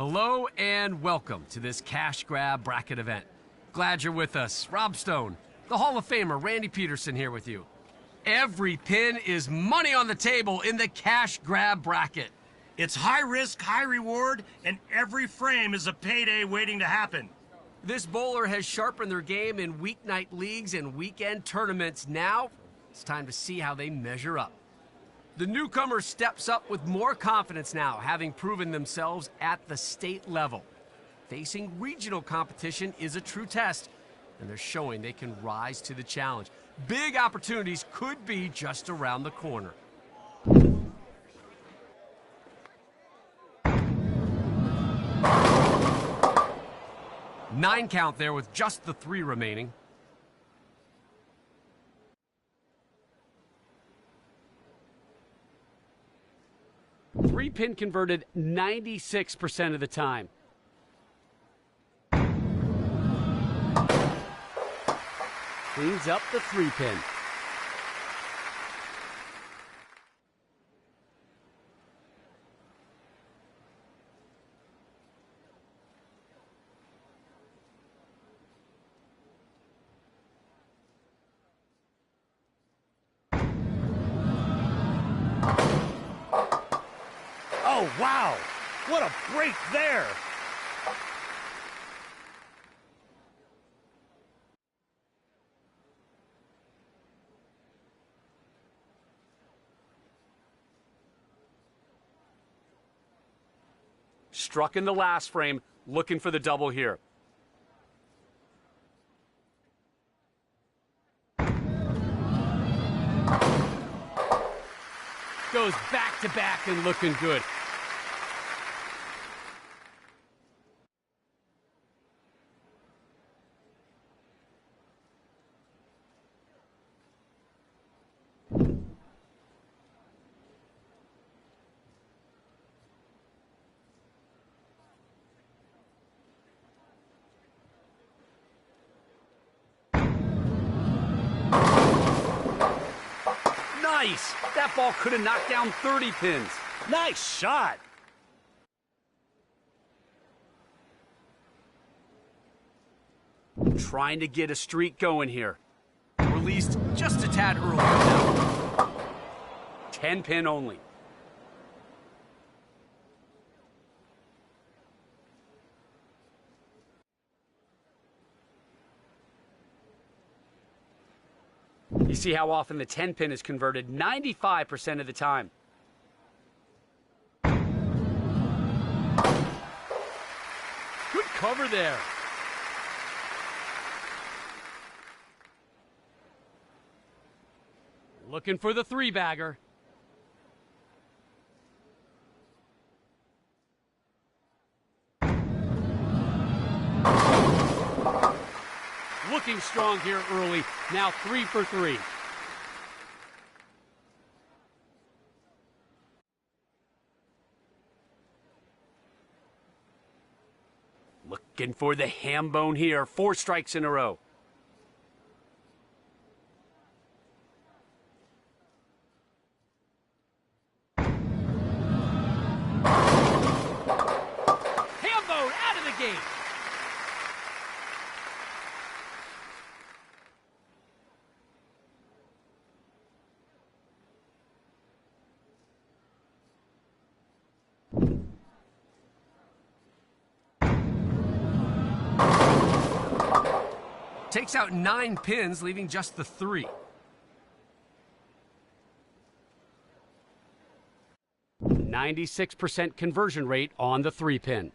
Hello and welcome to this cash grab bracket event. Glad you're with us. Rob Stone, the Hall of Famer Randy Peterson here with you. Every pin is money on the table in the cash grab bracket. It's high risk, high reward, and every frame is a payday waiting to happen. This bowler has sharpened their game in weeknight leagues and weekend tournaments. Now, it's time to see how they measure up. The newcomer steps up with more confidence now, having proven themselves at the state level. Facing regional competition is a true test, and they're showing they can rise to the challenge. Big opportunities could be just around the corner. Nine count there with just the 3 remaining. Three pin converted 96% of the time. Cleans up the 3 pin. Oh, wow! What a break there! Struck in the last frame, looking for the double here. Goes back to back and looking good. Nice! That ball could have knocked down 30 pins. Nice shot! Trying to get a streak going here. Released just a tad early now. 10 pin only. You see how often the 10 pin is converted 95% of the time. Good cover there. Looking for the 3-bagger. Looking strong here early. Now 3 for 3. Looking for the ham bone here. 4 strikes in a row. Ham bone out of the gate. Takes out 9 pins, leaving just the 3. .96% conversion rate on the 3 pin.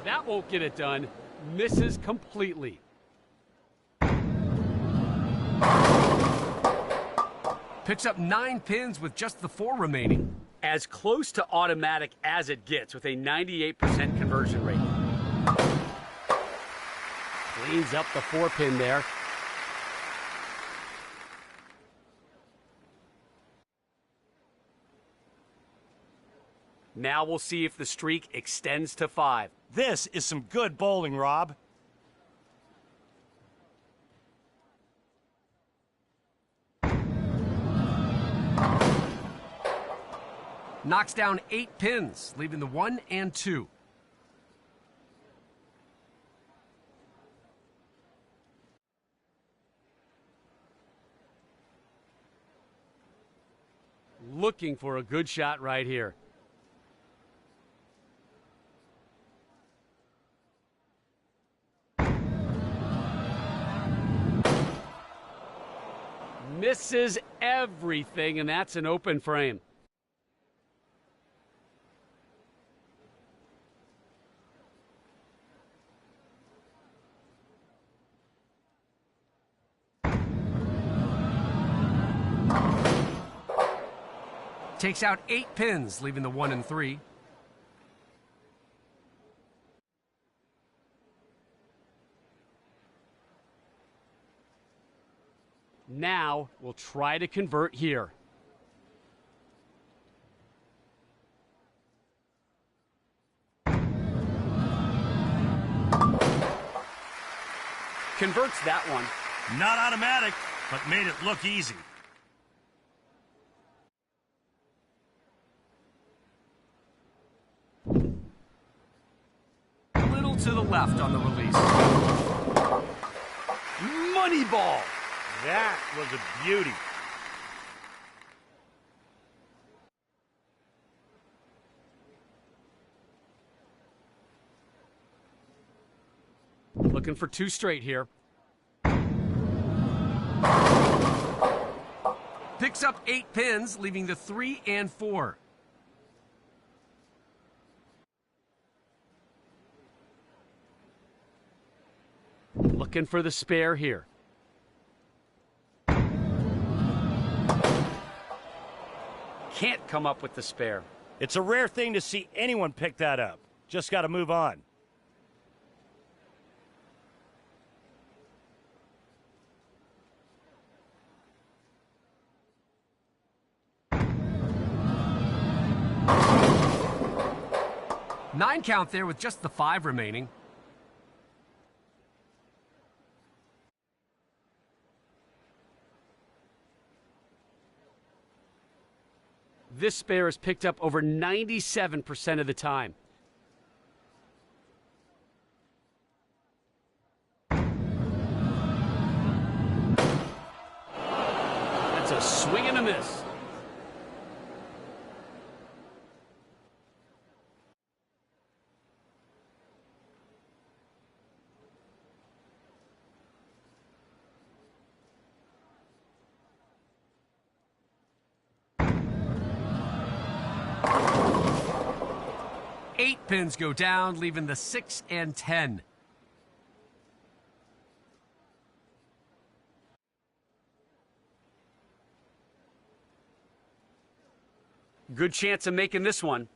That won't get it done. Misses completely. Picks up 9 pins with just the 4 remaining. As close to automatic as it gets with a 98% conversion rate. Cleans up the 4 pin there. Now we'll see if the streak extends to 5. This is some good bowling, Rob. Knocks down 8 pins, leaving the 1 and 2. Looking for a good shot right here. Misses everything, and that's an open frame. Takes out 8 pins, leaving the 1 and 3. Now we'll try to convert here. Converts that one. Not automatic, but made it look easy. Little to the left on the release. Money ball. That was a beauty. Looking for 2 straight here. Picks up 8 pins, leaving the 3 and 4. Looking for the spare here. Can't come up with the spare. It's a rare thing to see anyone pick that up. Just got to move on. Nine count there with just the 5 remaining. This spare is picked up over 97% of the time. That's a swing and a miss. Eight pins go down, leaving the 6 and 10. Good chance of making this one.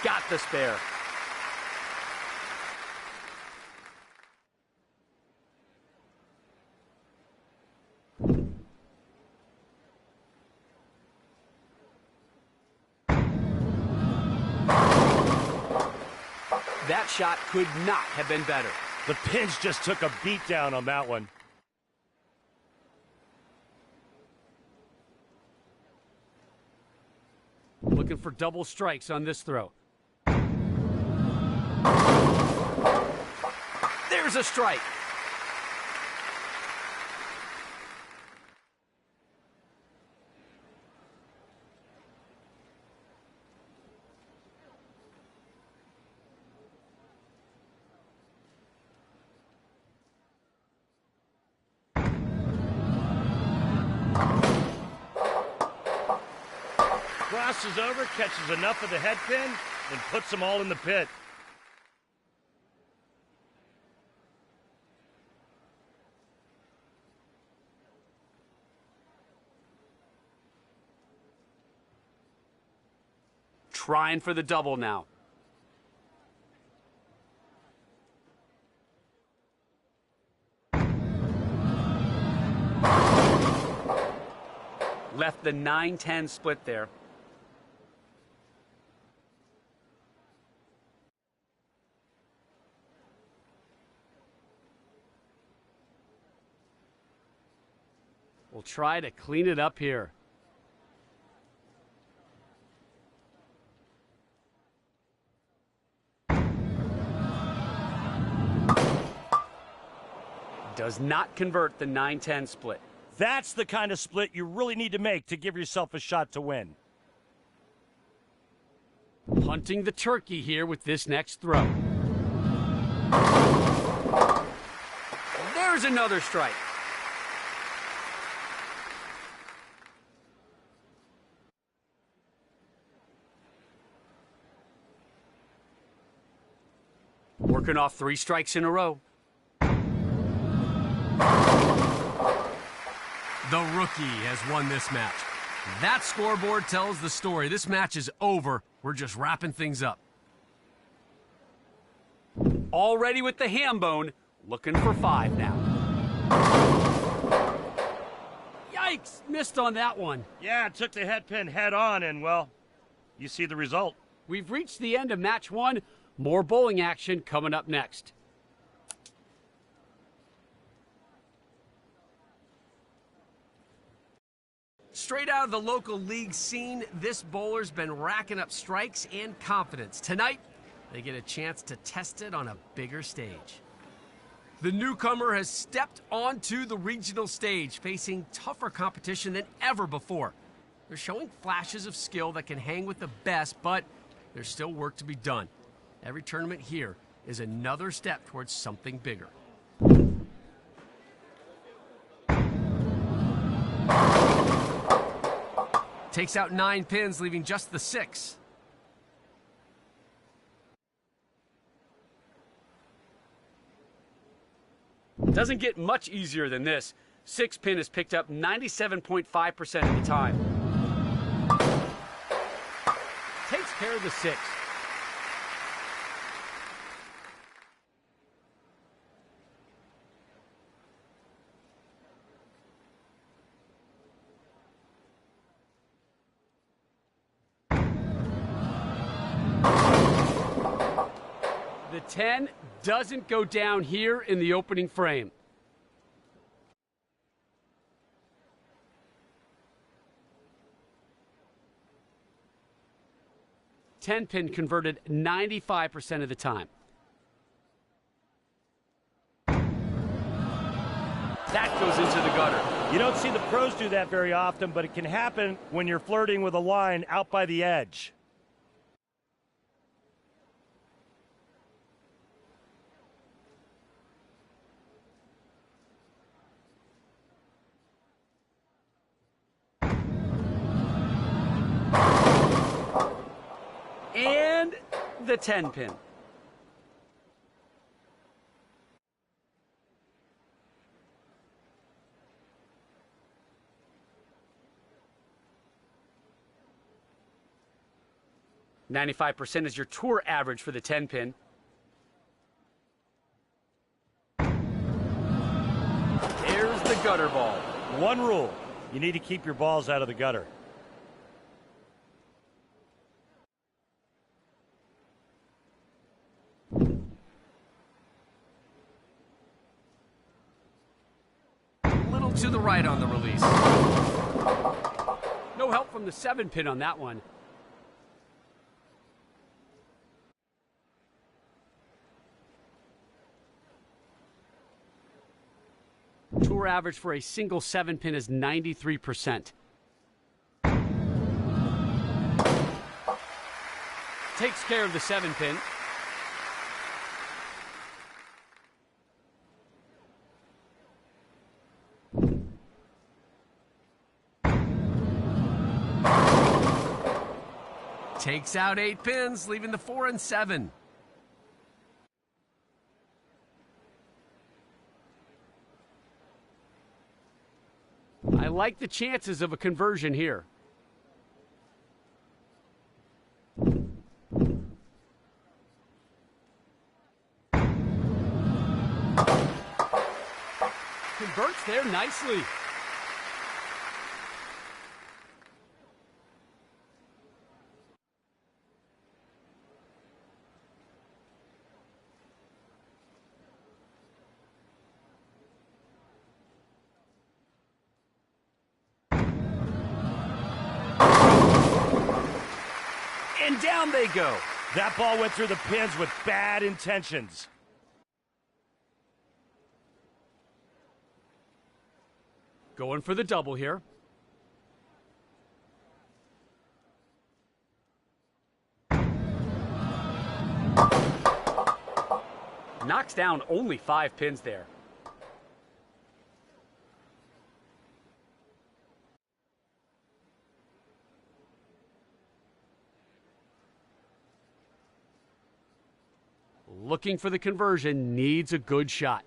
Got the spare. That shot could not have been better. The pins just took a beat down on that one. Looking for double strikes on this throw. There's a strike. Crosses over, catches enough of the head pin, and puts them all in the pit. Trying for the double now. Left the 9-10 split there. will try to clean it up here. Does not convert the 9-10 split. That's the kind of split you really need to make to give yourself a shot to win. Hunting the turkey here with this next throw. There's another strike. Working off 3 strikes in a row. The rookie has won this match. That scoreboard tells the story. This match is over. We're just wrapping things up. Already with the ham bone, looking for 5 now. Yikes, missed on that one. Yeah, it took the head pin head on, and, well, you see the result. We've reached the end of match 1. More bowling action coming up next. Straight out of the local league scene, this bowler's been racking up strikes and confidence. Tonight, they get a chance to test it on a bigger stage. The newcomer has stepped onto the regional stage, facing tougher competition than ever before. They're showing flashes of skill that can hang with the best, but there's still work to be done. Every tournament here is another step towards something bigger. Takes out 9 pins, leaving just the 6. Doesn't get much easier than this. 6 pin is picked up 97.5% of the time. Takes care of the 6. The 10 doesn't go down here in the opening frame. Ten pin converted 95% of the time. That goes into the gutter. You don't see the pros do that very often, but it can happen when you're flirting with a line out by the edge. And the 10 pin. .95% is your tour average for the 10 pin. There's the gutter ball. One rule, you need to keep your balls out of the gutter. Little to the right on the release. No help from the 7 pin on that one. Tour average for a single 7 pin is 93%. Takes care of the 7 pin. Takes out 8 pins, leaving the 4 and 7. I like the chances of a conversion here. Converts there nicely. down they go. That ball went through the pins with bad intentions. Going for the double here. Knocks down only 5 pins there. Looking for the conversion, needs a good shot.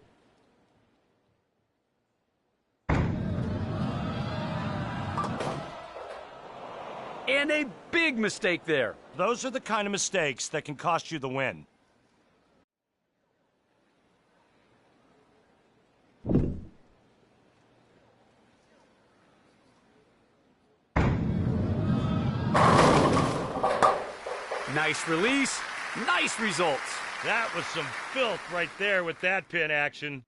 And a big mistake there. Those are the kind of mistakes that can cost you the win. Nice release, nice results. That was some filth right there with that pin action.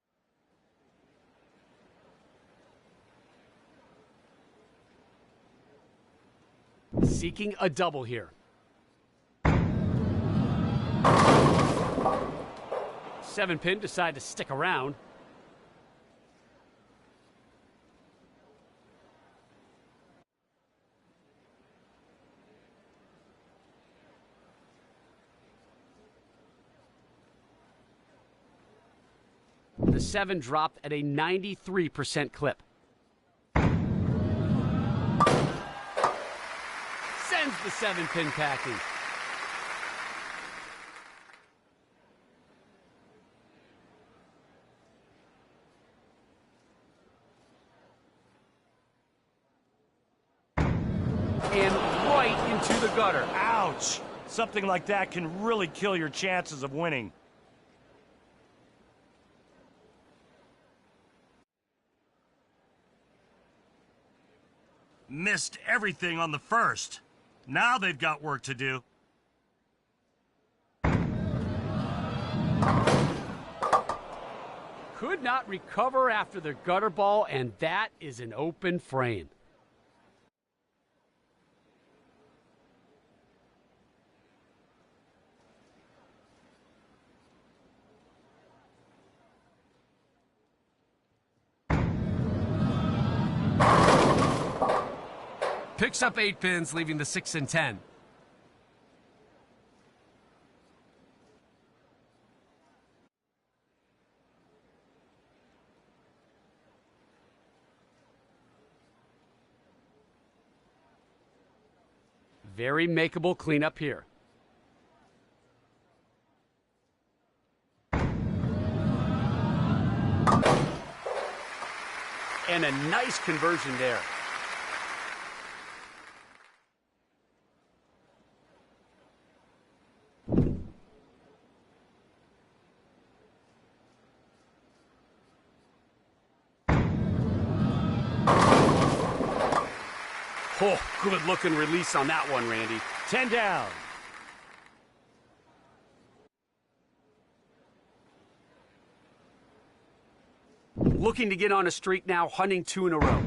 Seeking a double here. 7-pin decide to stick around. The 7 dropped at a 93% clip. Sends the 7-pin packing. And right into the gutter. Ouch! Something like that can really kill your chances of winning. Missed everything on the first. Now they've got work to do. Could not recover after the gutter ball, and that is an open frame. Picks up 8 pins, leaving the 6 and 10. Very makeable cleanup here. And a nice conversion there. Oh, good-looking release on that one, Randy. 10 down. Looking to get on a streak now, hunting 2 in a row.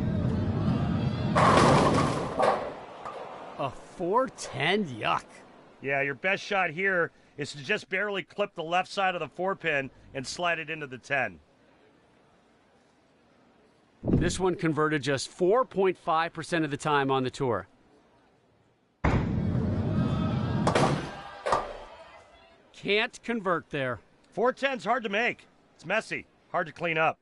A 4-10, yuck. Yeah, your best shot here is to just barely clip the left side of the 4-pin and slide it into the 10. This one converted just 4.5% of the time on the tour. Can't convert there. 4-10's hard to make. It's messy, hard to clean up.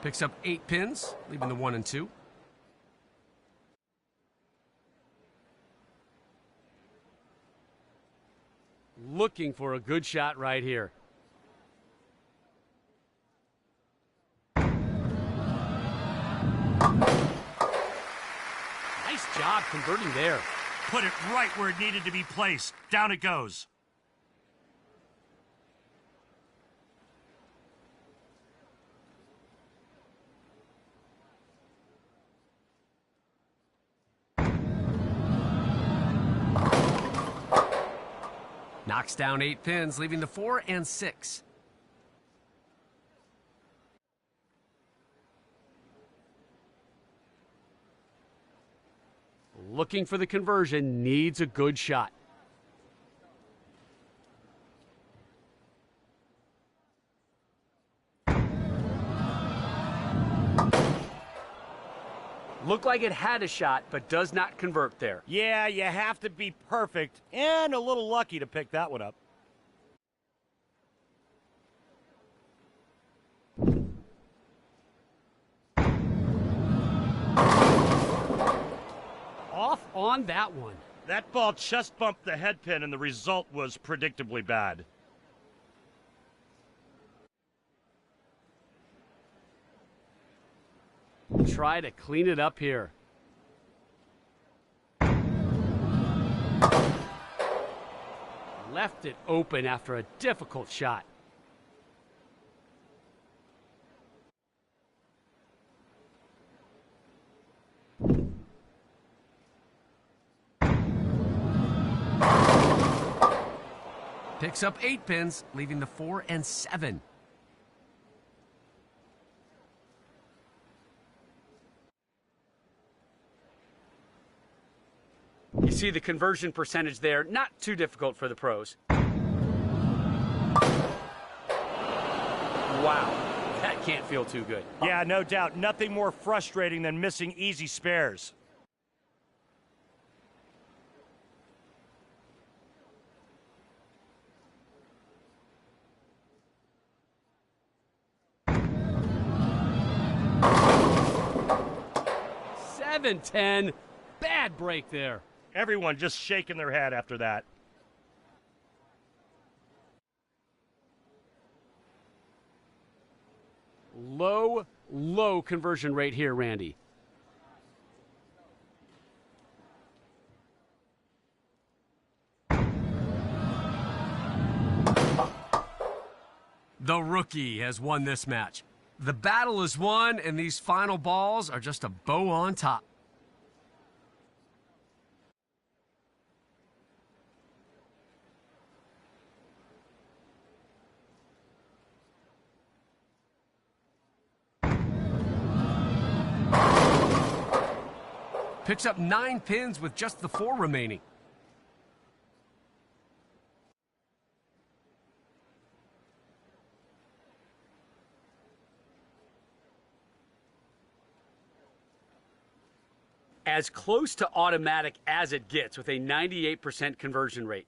Picks up 8 pins, leaving the 1 and 2. Looking for a good shot right here. Nice job converting there. Put it right where it needed to be placed. Down it goes. Knocks down 8 pins, leaving the 4 and 6. Looking for the conversion, needs a good shot. Looked like it had a shot, but does not convert there. Yeah, you have to be perfect and a little lucky to pick that one up. Off on that one. That ball just bumped the head pin, and the result was predictably bad. Try to clean it up here. Left it open after a difficult shot. Picks up 8 pins, leaving the 4 and 7. You see the conversion percentage there, not too difficult for the pros. Wow, that can't feel too good. Yeah, no doubt. Nothing more frustrating than missing easy spares. Seven, 10. Bad break there. Everyone just shaking their head after that. Low conversion rate here, Randy. The rookie has won this match. The battle is won, and these final balls are just a bow on top. Picks up 9 pins with just the 4 remaining. As close to automatic as it gets with a 98% conversion rate.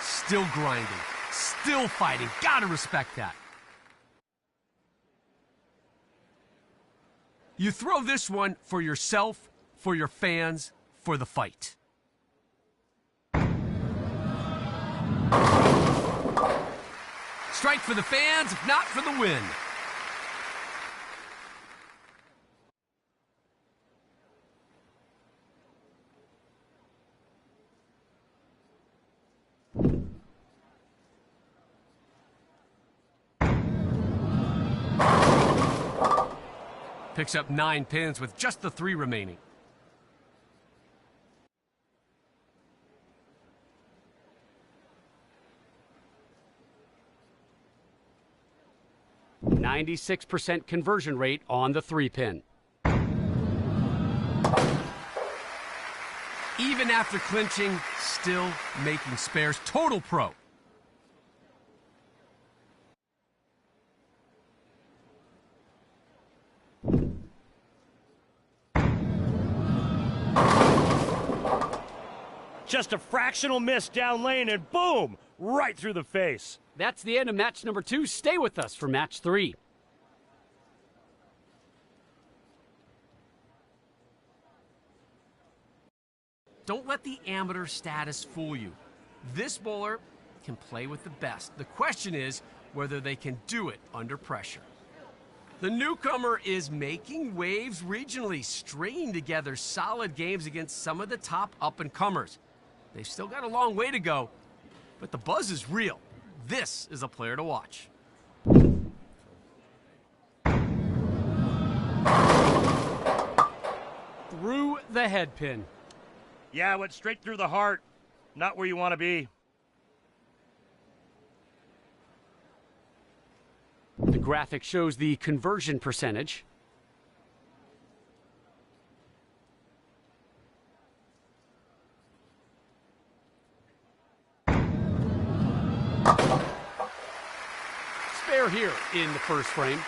Still grinding, still fighting. Gotta respect that. You throw this one for yourself, for your fans, for the fight. Strike for the fans, if not for the win. Picks up 9 pins with just the 3 remaining. .96% conversion rate on the 3-pin. Even after clinching, still making spares. Total pro. Just a fractional miss down lane, and boom, right through the face. That's the end of match number 2. Stay with us for match 3. Don't let the amateur status fool you. This bowler can play with the best. The question is whether they can do it under pressure. The newcomer is making waves regionally, stringing together solid games against some of the top up-and-comers. They've still got a long way to go, but the buzz is real. This is a player to watch. Through the head pin. Yeah, it went straight through the heart. Not where you want to be. The graphic shows the conversion percentage. Spare here in the first frame.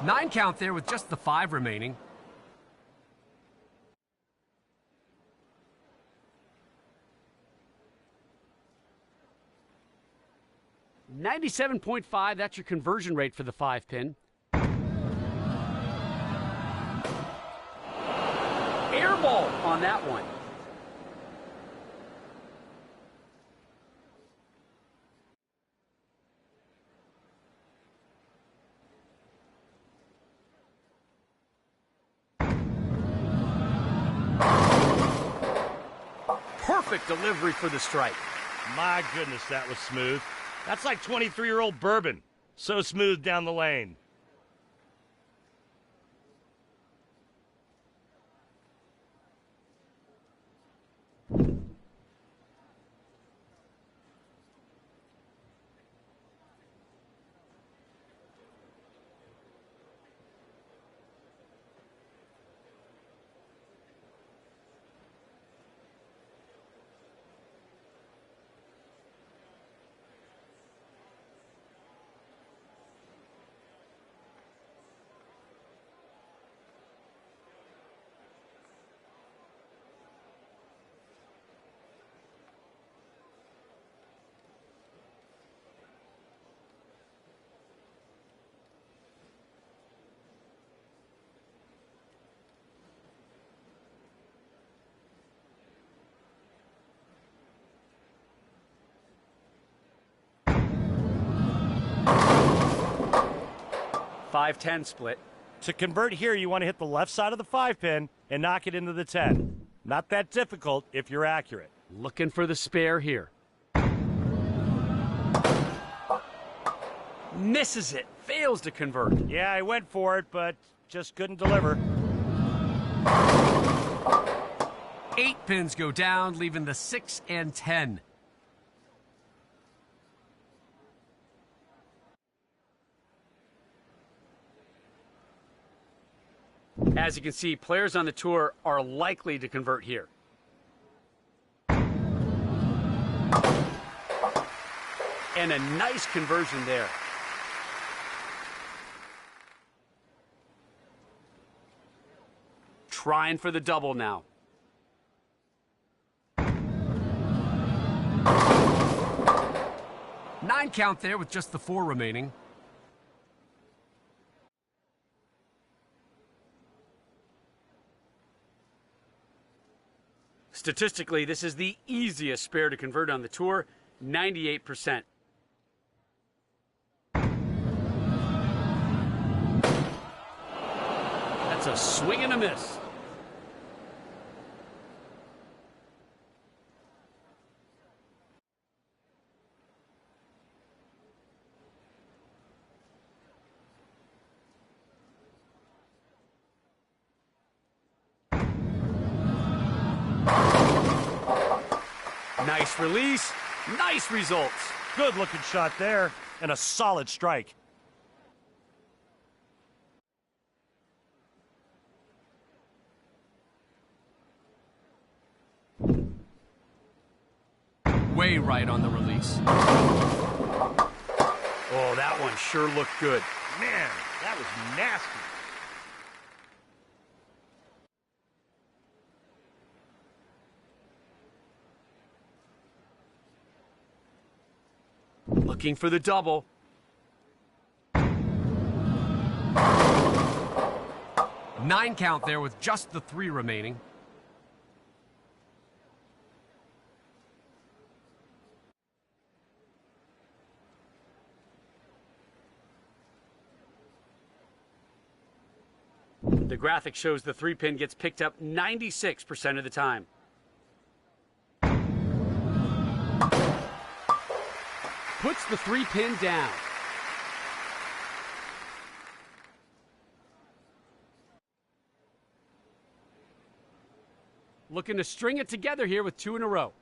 Nine count there with just the 5 remaining. .97.5, that's your conversion rate for the 5 pin. Air ball on that one. Perfect delivery for the strike. My goodness, that was smooth. That's like 23-year-old bourbon. So smooth down the lane. .510 split. To convert here, you want to hit the left side of the 5 pin and knock it into the 10. Not that difficult if you're accurate. Looking for the spare here. Misses it. Fails to convert. Yeah, I went for it, but just couldn't deliver. 8 pins go down, leaving the 6 and 10. As you can see, players on the tour are likely to convert here. And a nice conversion there. Trying for the double now. Nine count there with just the 4 remaining. Statistically, this is the easiest spare to convert on the tour, 98%. That's a swing and a miss. Nice release, nice results. Good looking shot there, and a solid strike. Way right on the release. Oh, that one sure looked good. Man, that was nasty. Looking for the double. Nine count there with just the 3 remaining. The graphic shows the 3-pin gets picked up 96% of the time. Puts the 3-pin down. Looking to string it together here with 2 in a row.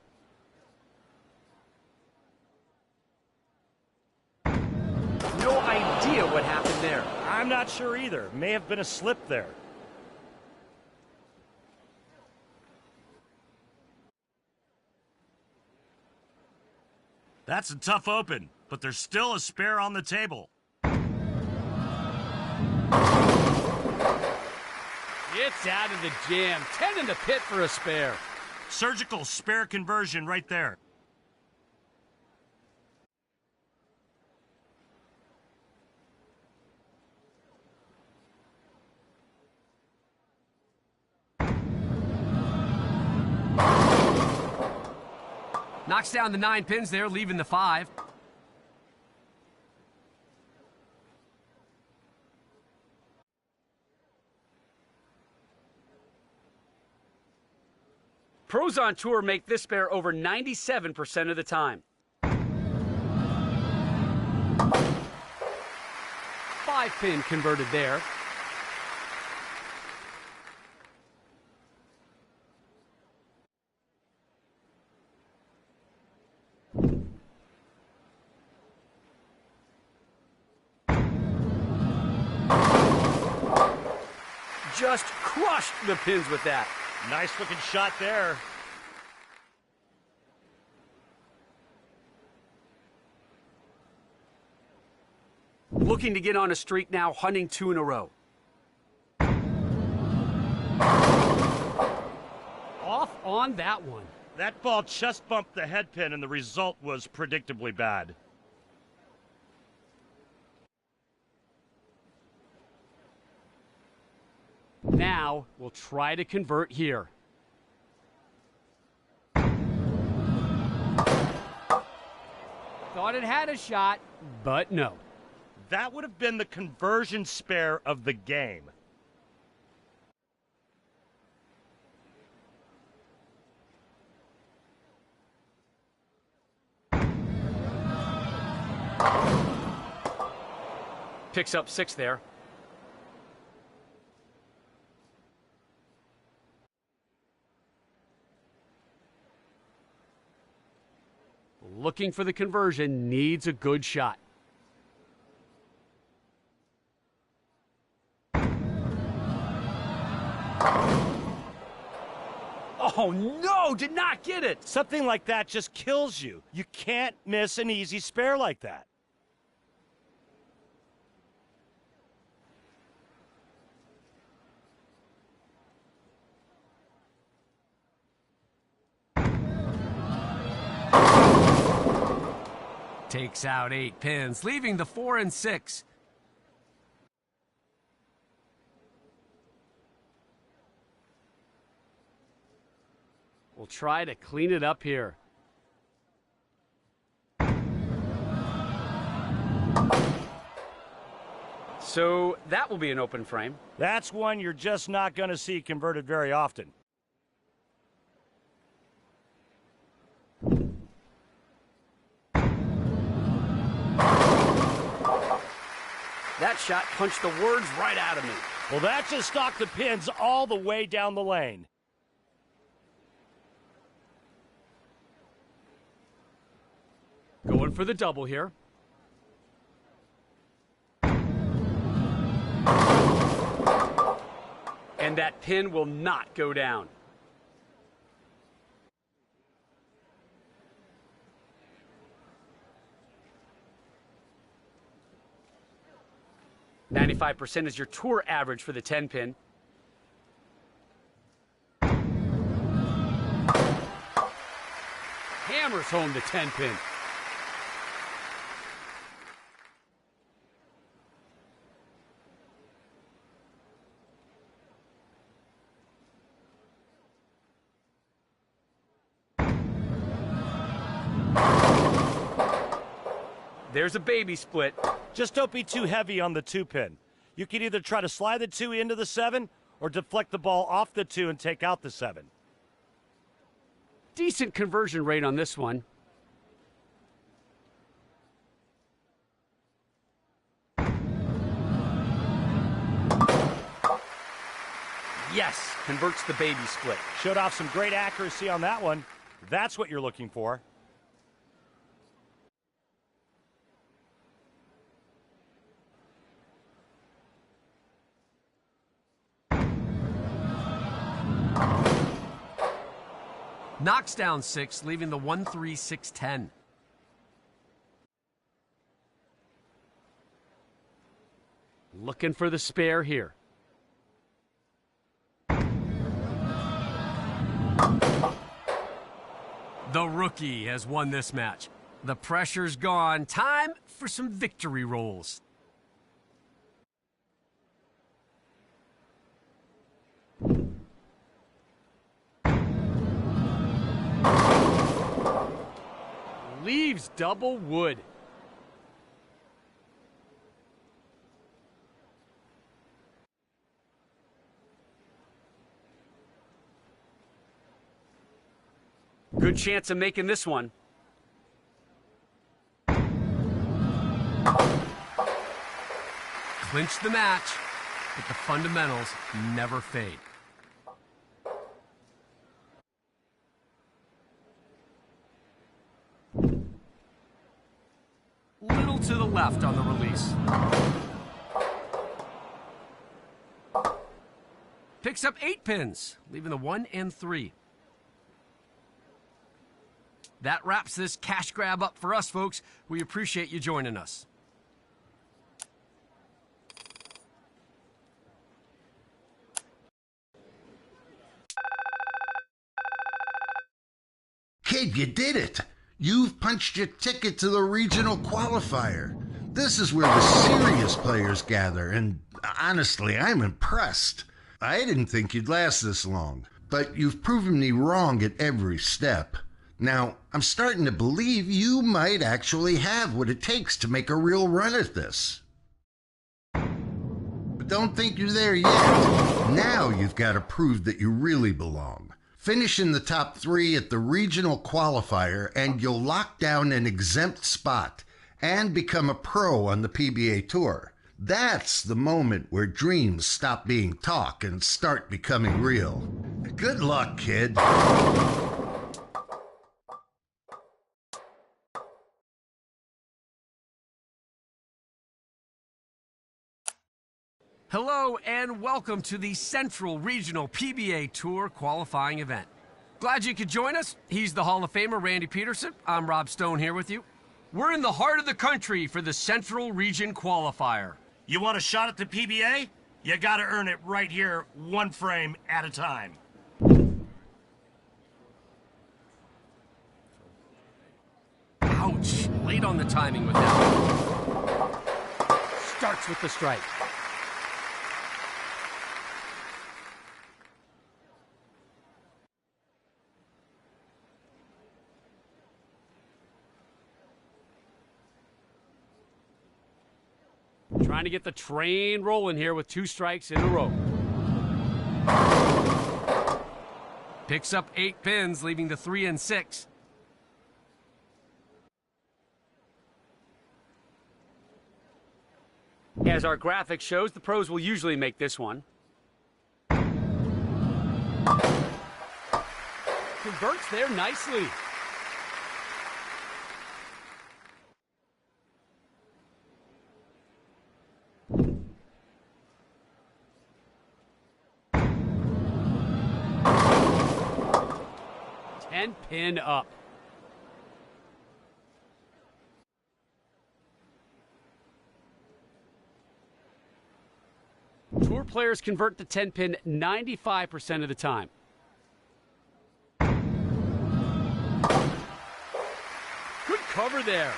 No idea what happened there. I'm not sure either. May have been a slip there. That's a tough open, but there's still a spare on the table. It's out of the jam. 10 in the pit for a spare. Surgical spare conversion right there. Knocks down the 9 pins there, leaving the 5. Pros on tour make this spare over 97% of the time. 5-pin converted there. Just crushed the pins with that. Nice looking shot there. Looking to get on a streak now, hunting 2 in a row. Off on that one. That ball just bumped the head pin, and the result was predictably bad. Now we'll try to convert here. Thought it had a shot, but no. That would have been the conversion spare of the game. Picks up 6 there. Looking for the conversion, needs a good shot. Oh no, did not get it. Something like that just kills you. You can't miss an easy spare like that. Takes out 8 pins, leaving the 4 and 6. We'll try to clean it up here. So that will be an open frame. That's one you're just not going to see converted very often. That shot punched the words right out of me. Well, that just knocked the pins all the way down the lane. Going for the double here. And that pin will not go down. .95% is your tour average for the 10-pin. Hammers home the 10-pin. There's a baby split. Just don't be too heavy on the 2-pin. You can either try to slide the 2 into the 7 or deflect the ball off the 2 and take out the 7. Decent conversion rate on this one. Yes, converts the baby split. Showed off some great accuracy on that one. That's what you're looking for. Knocks down 6, leaving the 1-3-6-10. Looking for the spare here. The rookie has won this match. The pressure's gone. Time for some victory rolls. Leaves double wood. Good chance of making this one. Clinch the match, but the fundamentals never fade. Little to the left on the release. Picks up 8 pins, leaving the 1 and 3. That wraps this cash grab up for us, folks. We appreciate you joining us. Kid, you did it! You've punched your ticket to the regional qualifier. This is where the serious players gather, and honestly, I'm impressed. I didn't think you'd last this long, but you've proven me wrong at every step. Now, I'm starting to believe you might actually have what it takes to make a real run at this. But don't think you're there yet. Now you've got to prove that you really belong. Finish in the top 3 at the regional qualifier and you'll lock down an exempt spot and become a pro on the PBA Tour. That's the moment where dreams stop being talk and start becoming real. Good luck, kid. Hello and welcome to the Central Regional PBA Tour qualifying event. Glad you could join us. He's the Hall of Famer, Randy Peterson. I'm Rob Stone here with you. We're in the heart of the country for the Central Region qualifier. You want a shot at the PBA? You gotta earn it right here, 1 frame at a time. Ouch, late on the timing with that one. Starts with the strike. Trying to get the train rolling here with 2 strikes in a row. Picks up 8 pins, leaving the 3 and 6. As our graphic shows, the pros will usually make this one. Converts there nicely. Pin up. Tour players convert the 10 pin 95% of the time. Good cover there.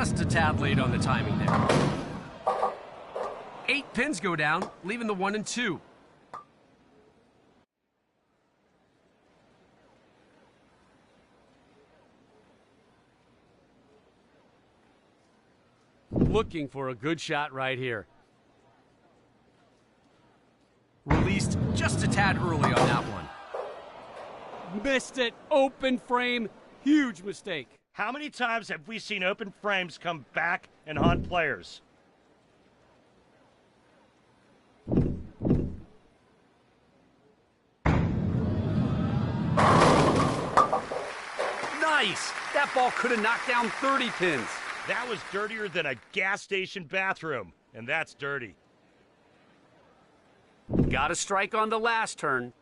Just a tad late on the timing there. 8 pins go down, leaving the 1 and 2. Looking for a good shot right here. Released just a tad early on that one. Missed it. Open frame. Huge mistake. How many times have we seen open frames come back and haunt players? Nice. That ball could have knocked down 30 pins. That was dirtier than a gas station bathroom, and that's dirty. Got a strike on the last turn.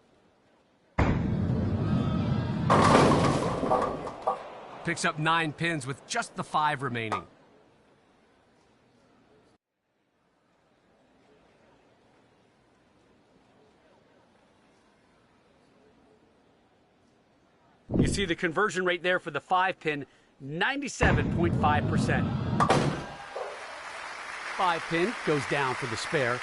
Picks up 9 pins with just the 5 remaining. You see the conversion rate there for the 5-pin, 97.5%. 5-pin goes down for the spare.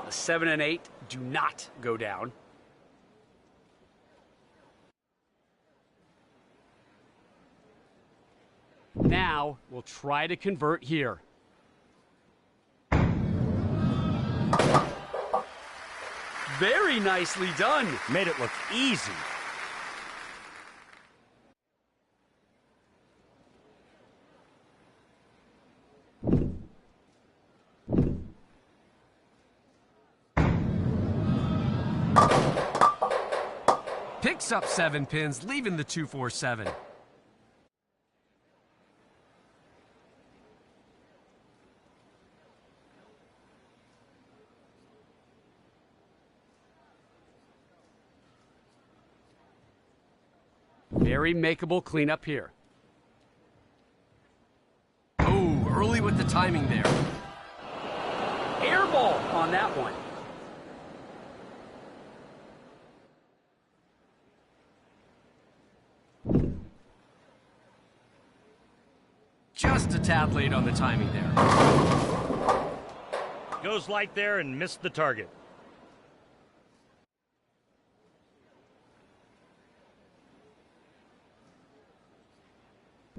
The 7 and 8 do not go down. Now we'll try to convert here. Very nicely done. Made it look easy. Picks up 7 pins, leaving the 2-4-7. Very makeable cleanup here. Oh, early with the timing there. Air ball on that one. Just a tad late on the timing there. Goes light there and missed the target.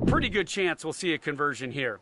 Pretty good chance we'll see a conversion here.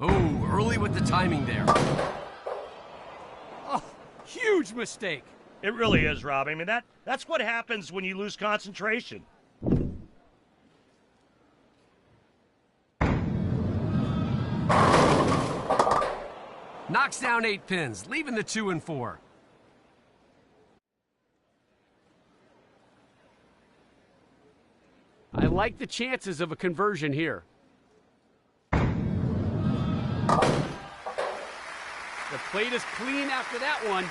Oh, early with the timing there. Oh, huge mistake. It really is, Rob. I mean, that's what happens when you lose concentration. Knocks down 8 pins, leaving the 2 and 4. I like the chances of a conversion here. The plate is clean after that one.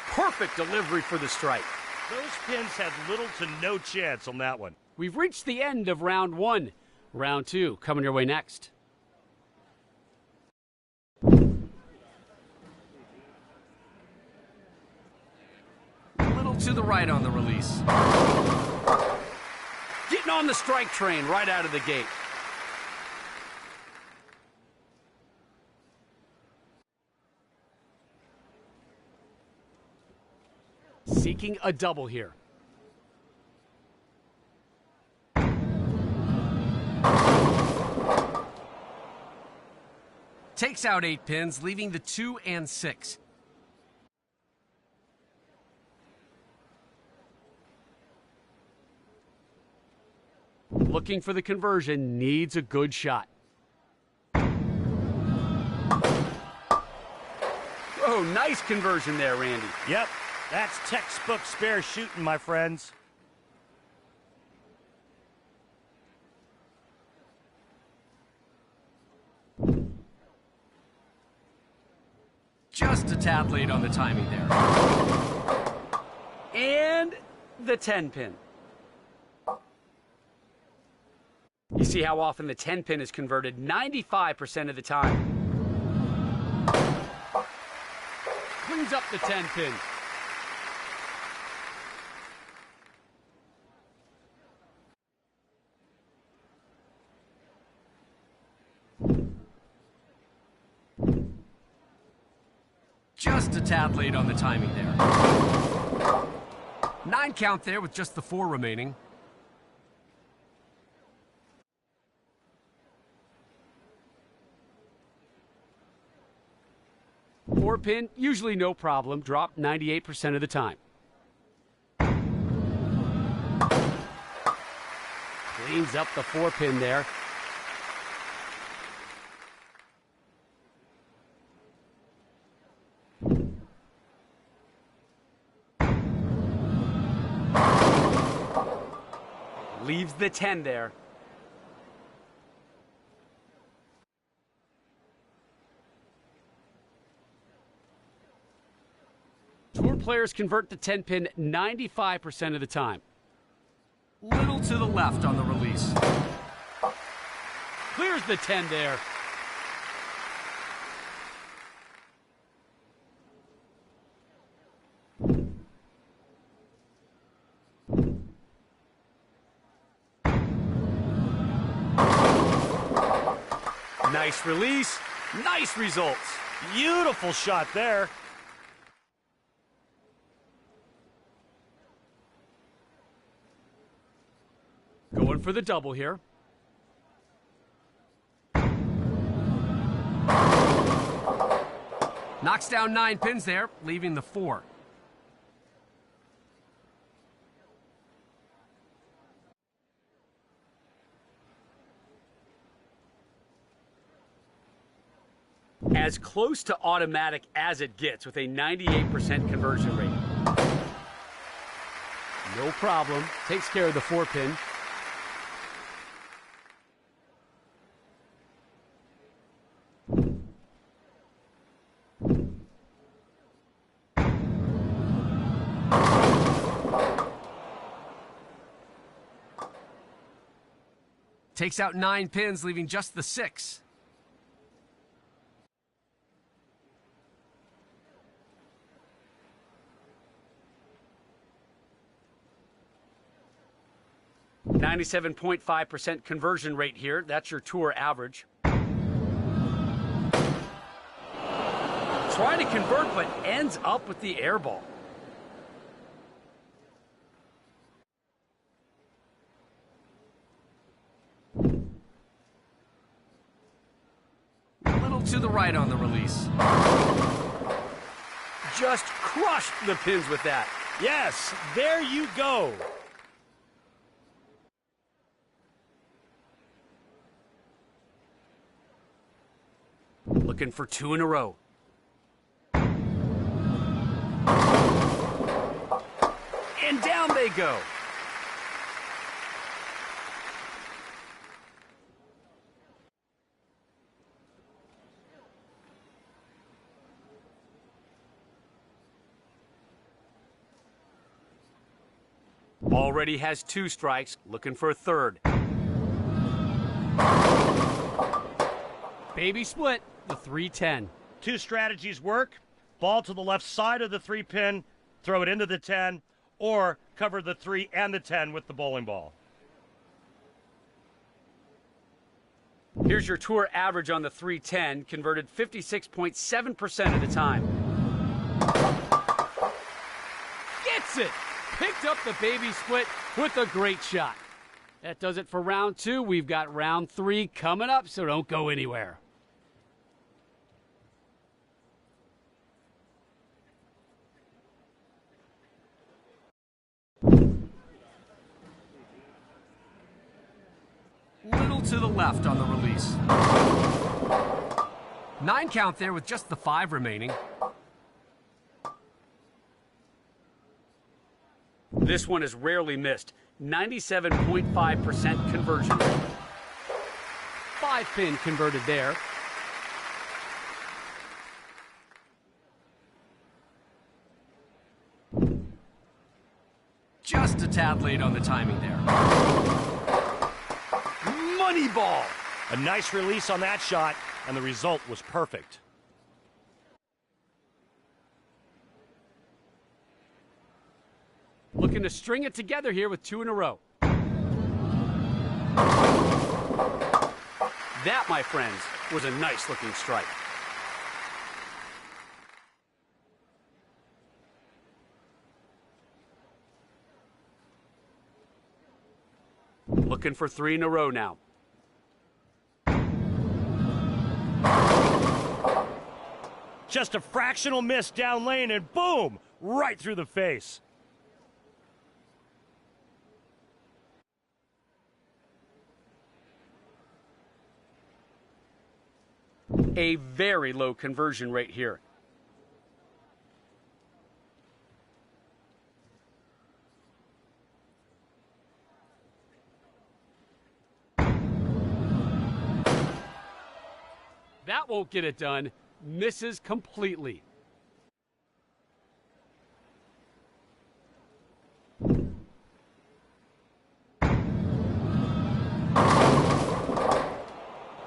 Perfect delivery for the strike. Those pins had little to no chance on that one. We've reached the end of round 1. Round 2 coming your way next. To the right on the release. Getting on the strike train right out of the gate. Seeking a double here. Takes out 8 pins, leaving the 2 and 6. Looking for the conversion, needs a good shot. Oh, nice conversion there, Randy. Yep, that's textbook spare shooting, my friends. Just a tad late on the timing there. And the 10 pin. You see how often the 10 pin is converted 95% of the time. Cleans up the 10 pin. Just a tad late on the timing there. 9 count there with just the 4 remaining. Four pin, usually no problem. Drop 98% of the time. Cleans up the 4 pin there. Leaves the 10 there. Tour players convert the 10 pin 95% of the time. Little to the left on the release. Clears the 10 there. Nice release, nice results. Beautiful shot there. Going for the double here. Knocks down 9 pins there, leaving the 4. As close to automatic as it gets with a 98% conversion rate. No problem. Takes care of the 4 pin. Takes out 9 pins, leaving just the 6. .5% conversion rate here. That's your tour average. Trying to convert, but ends up with the air ball. Little to the right on the release. Just crushed the pins with that. Yes, there you go. Looking for 2 in a row. And down they go. Already has 2 strikes, looking for a 3rd. Baby split, the 3-10. 2 strategies work. Ball to the left side of the 3 pin, throw it into the 10, or cover the 3 and the 10 with the bowling ball. Here's your tour average on the 310, converted 56.7% of the time. Gets it! Picked up the baby split with a great shot. That does it for round 2. We've got round 3 coming up, so don't go anywhere. to the left on the release. 9 count there with just the 5 remaining. This one is rarely missed. 97.5% conversion rate. 5-pin converted there. Just a tad late on the timing there. Money ball! A nice release on that shot, and the result was perfect. Looking to string it together here with 2 in a row. That, my friends, was a nice looking strike. Looking for 3 in a row now. Just a fractional miss down lane, and boom! Right through the face. A very low conversion rate here. That won't get it done. Misses completely.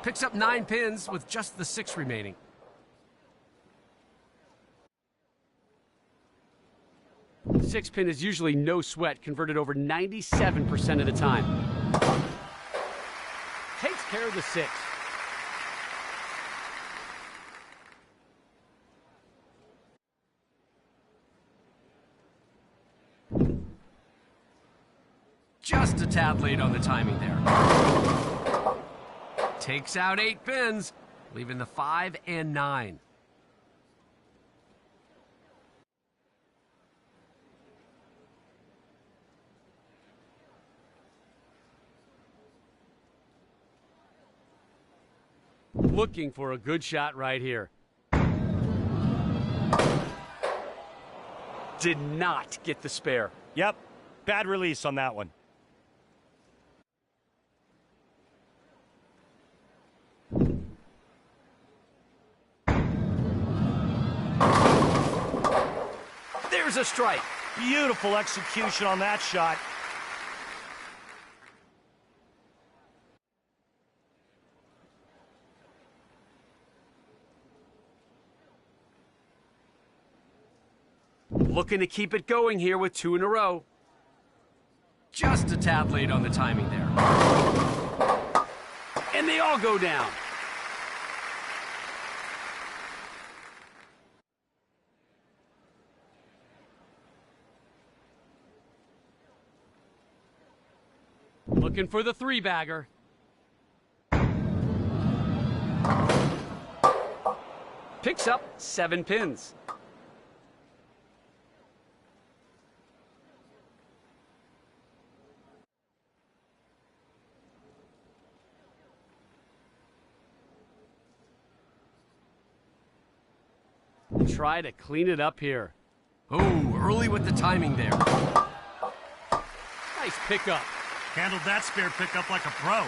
Picks up 9 pins with just the 6 remaining. Six pin is usually no sweat, converted over 97% of the time. Takes care of the 6. Just a tad late on the timing there. Takes out 8 pins, leaving the 5 and 9. Looking for a good shot right here. Did not get the spare. Yep, bad release on that one. There's a strike. Beautiful execution on that shot. Looking to keep it going here with 2 in a row. Just a tad late on the timing there. And they all go down. Looking for the 3-bagger. Picks up 7 pins. Try to clean it up here. Oh, early with the timing there. Nice pickup. Handled that spare pickup like a pro.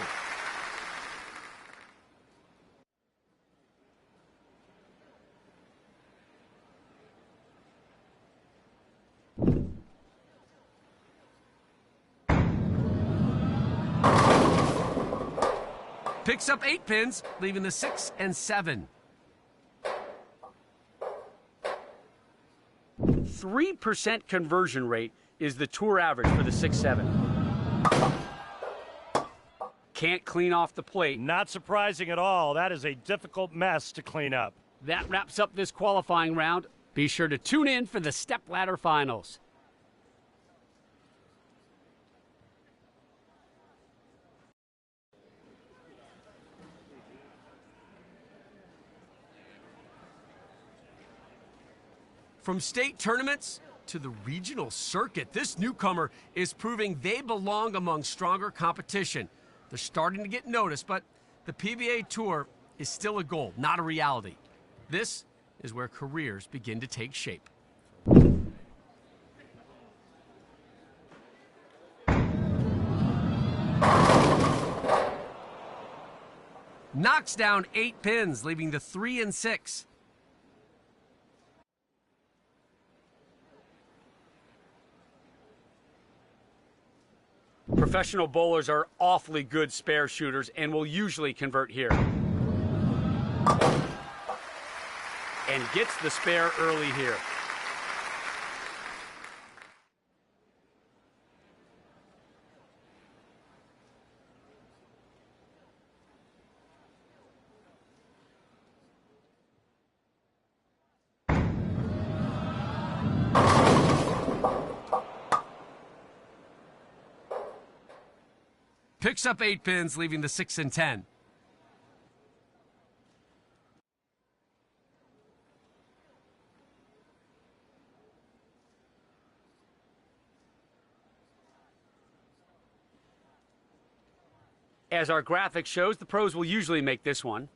Picks up 8 pins, leaving the 6 and 7. 3% conversion rate is the tour average for the 6-7. Can't clean off the plate. Not surprising at all. That is a difficult mess to clean up. That wraps up this qualifying round. Be sure to tune in for the stepladder finals. From state tournaments to the regional circuit, this newcomer is proving they belong among stronger competition. They're starting to get noticed, but the PBA Tour is still a goal, not a reality. This is where careers begin to take shape. Knocks down 8 pins, leaving the 3 and 6. Professional bowlers are awfully good spare shooters and will usually convert here. And gets the spare early here. Picks up 8 pins, leaving the 6 and 10. As our graphic shows, the pros will usually make this one.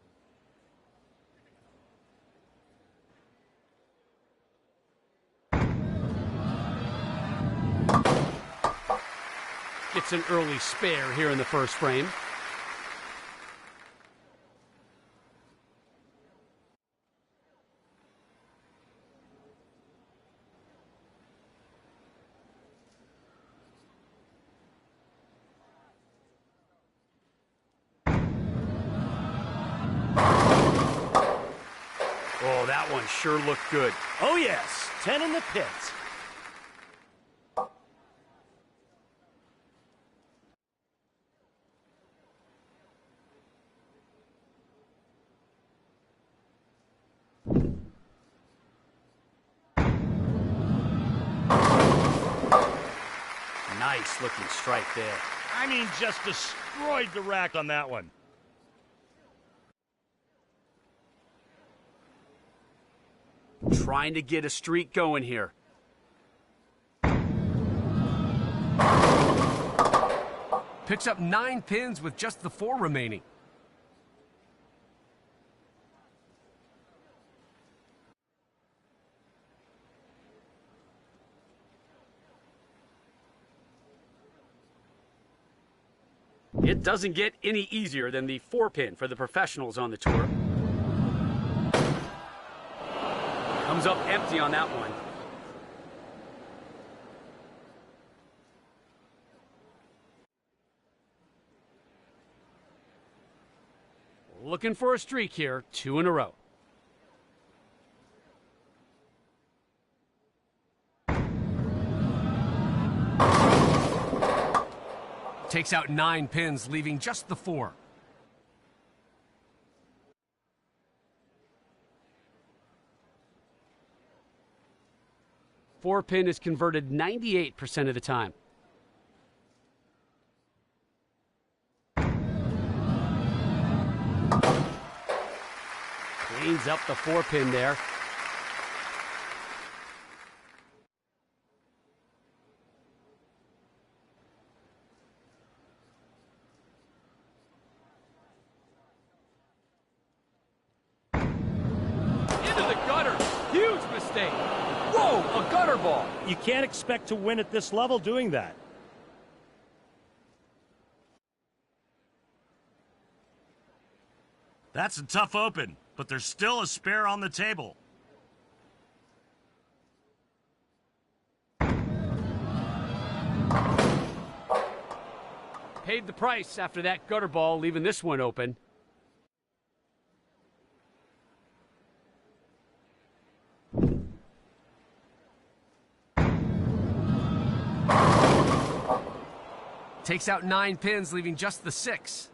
Gets an early spare here in the first frame. Oh, that one sure looked good. Oh, yes. 10 in the pits. Nice looking strike there. I mean, just destroyed the rack on that one. Trying to get a streak going here. Picks up 9 pins with just the 4 remaining. It doesn't get any easier than the 4-pin for the professionals on the tour. Comes up empty on that one. Looking for a streak here, 2 in a row. Takes out 9 pins, leaving just the 4. Four-pin is converted 98% of the time. Cleans up the 4-pin there. Whoa, a gutter ball. You can't expect to win at this level doing that. That's a tough open, but there's still a spare on the table. Paid the price after that gutter ball, leaving this one open. Takes out 9 pins, leaving just the 6.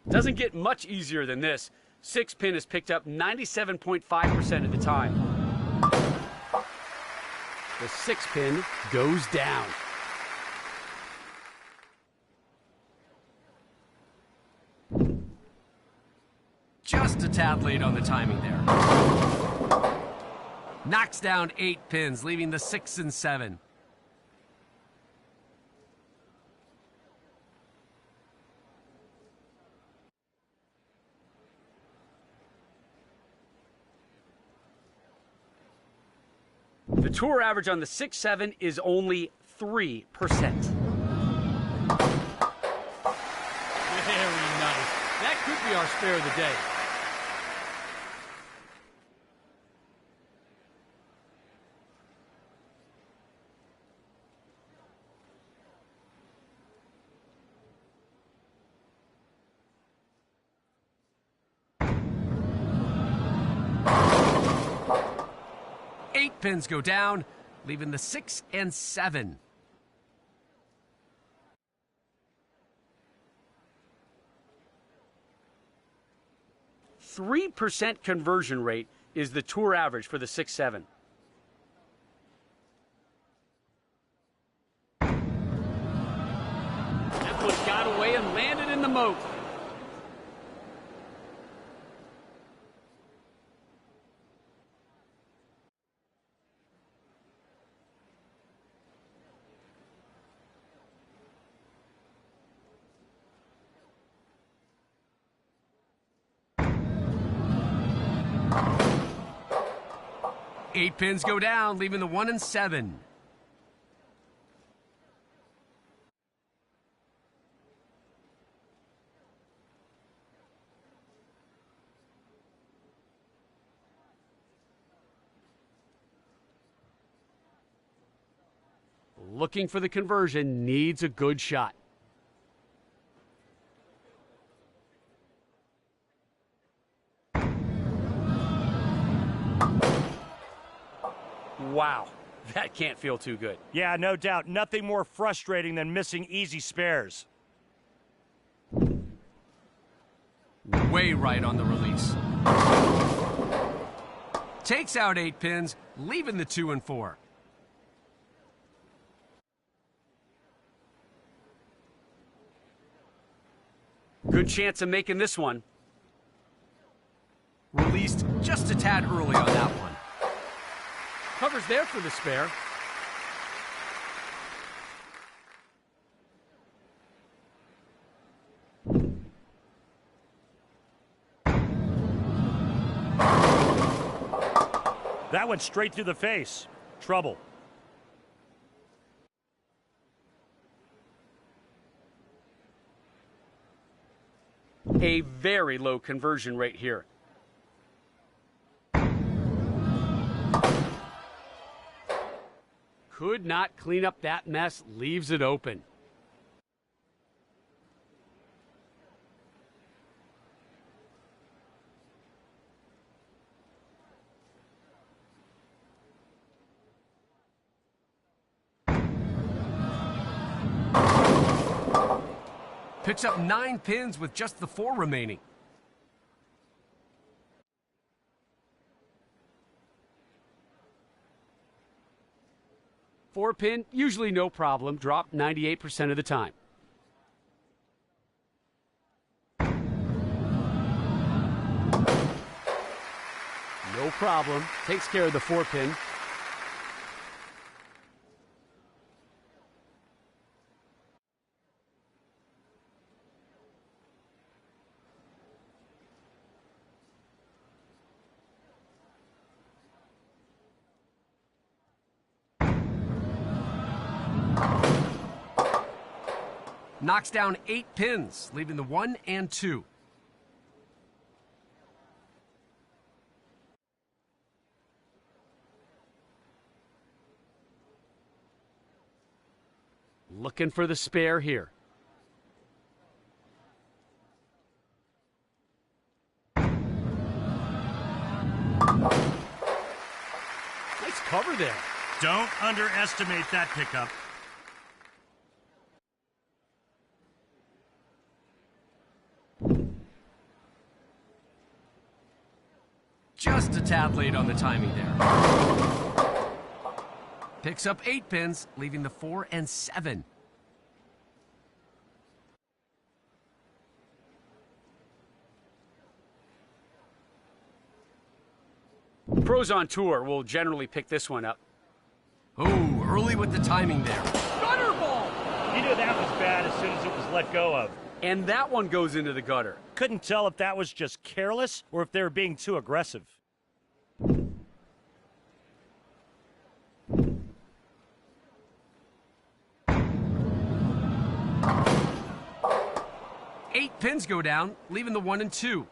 Doesn't get much easier than this. 6-pin is picked up 97.5% of the time. The 6-pin goes down. Just a tad late on the timing there. Knocks down 8 pins, leaving the 6 and 7. The tour average on the 6-7 is only 3%. Very nice. That could be our spare of the day. Eight pins go down, leaving the 6 and 7. .3% conversion rate is the tour average for the 6-7. That one got away and landed in the moat. Eight pins go down, leaving the 1 and 7. Looking for the conversion, needs a good shot. Wow, that can't feel too good. Yeah, no doubt. Nothing more frustrating than missing easy spares. Way right on the release. Takes out 8 pins, leaving the 2 and 4. Good chance of making this one. Released just a tad early on that one. Covers there for the spare. That went straight through the face. Trouble. A very low conversion rate here. Could not clean up that mess, leaves it open. Picks up 9 pins with just the 4 remaining. Four pin, usually no problem. Drop 98% of the time. No problem. Takes care of the 4 pin. Knocks down 8 pins, leaving the 1 and 2. Looking for the spare here. Nice cover there. Don't underestimate that pickup. Just a tad late on the timing there. Picks up 8 pins, leaving the 4 and 7. Pros on tour will generally pick this one up. Oh, early with the timing there. Gutter ball! You knew that was bad as soon as it was let go of. And that one goes into the gutter. Couldn't tell if that was just careless or if they were being too aggressive. Eight pins go down, leaving the 1 and 2.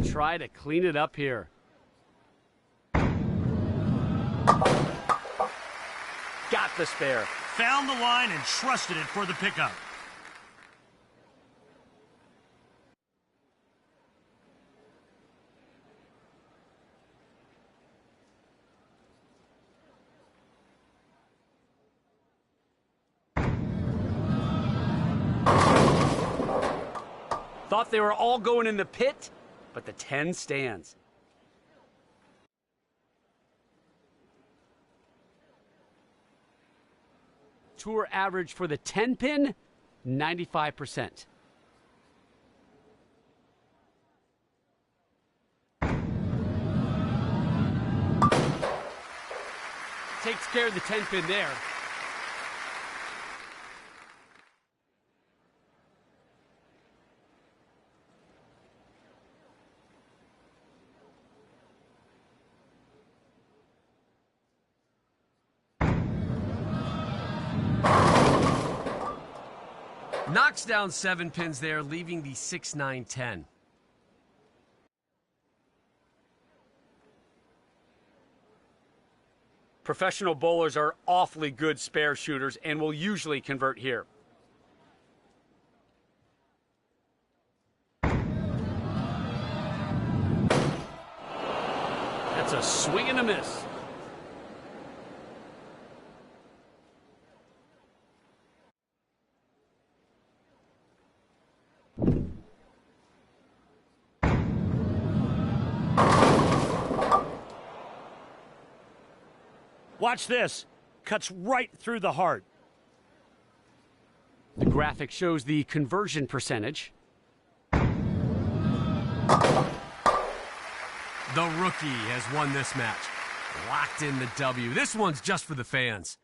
Try to clean it up here. Got the spare. Found the line and trusted it for the pickup. Thought they were all going in the pit, but the 10 stands. Tour average for the 10 pin, 95%. Takes care of the 10 pin there. Knocks down 7 pins there, leaving the 6, 9, 10. Professional bowlers are awfully good spare shooters and will usually convert here. That's a swing and a miss. Watch this. Cuts right through the heart. The graphic shows the conversion percentage. The rookie has won this match. Locked in the W. This one's just for the fans.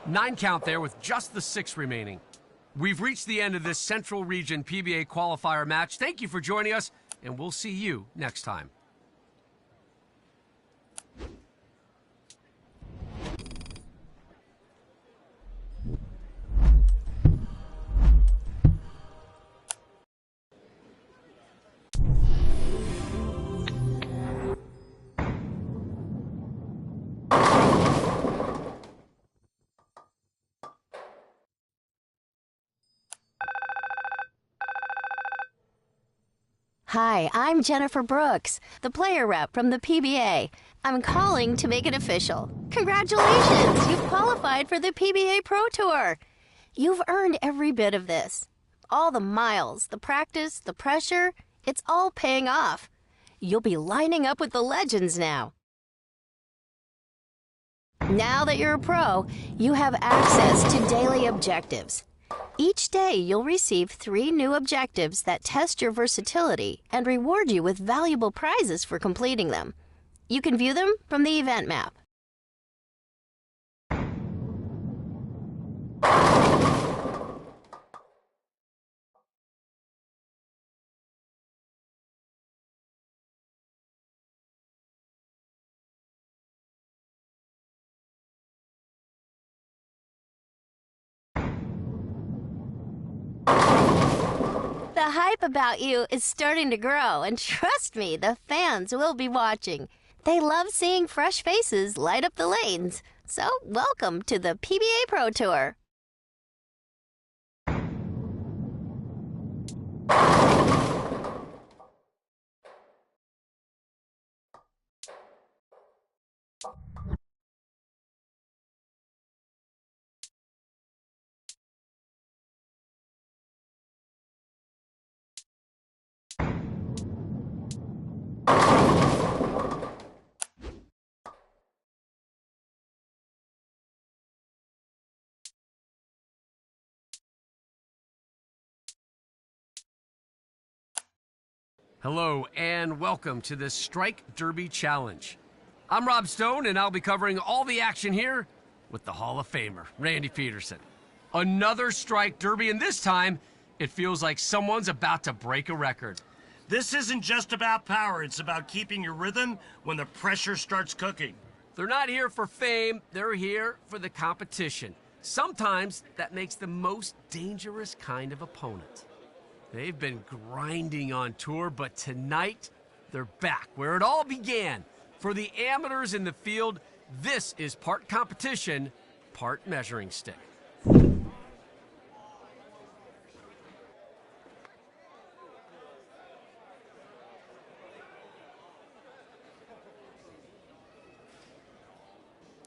Nine count there with just the 6 remaining. We've reached the end of this Central Region PBA qualifier match. Thank you for joining us, and we'll see you next time. Hi, I'm Jennifer Brooks, the player rep from the PBA. I'm calling to make it official. Congratulations! You've qualified for the PBA Pro Tour. You've earned every bit of this. All the miles, the practice, the pressure, it's all paying off. You'll be lining up with the legends now. Now that you're a pro, you have access to daily objectives. Each day, you'll receive 3 new objectives that test your versatility and reward you with valuable prizes for completing them. You can view them from the event map. The hype about you is starting to grow, and trust me, the fans will be watching. They love seeing fresh faces light up the lanes. So, welcome to the PBA Pro Tour. Hello and welcome to the Strike Derby Challenge. I'm Rob Stone and I'll be covering all the action here with the Hall of Famer, Randy Peterson. Another Strike Derby, and this time it feels like someone's about to break a record. This isn't just about power, it's about keeping your rhythm when the pressure starts cooking. They're not here for fame, they're here for the competition. Sometimes that makes the most dangerous kind of opponent. They've been grinding on tour, but tonight they're back where it all began. For the amateurs in the field, this is part competition, part measuring stick.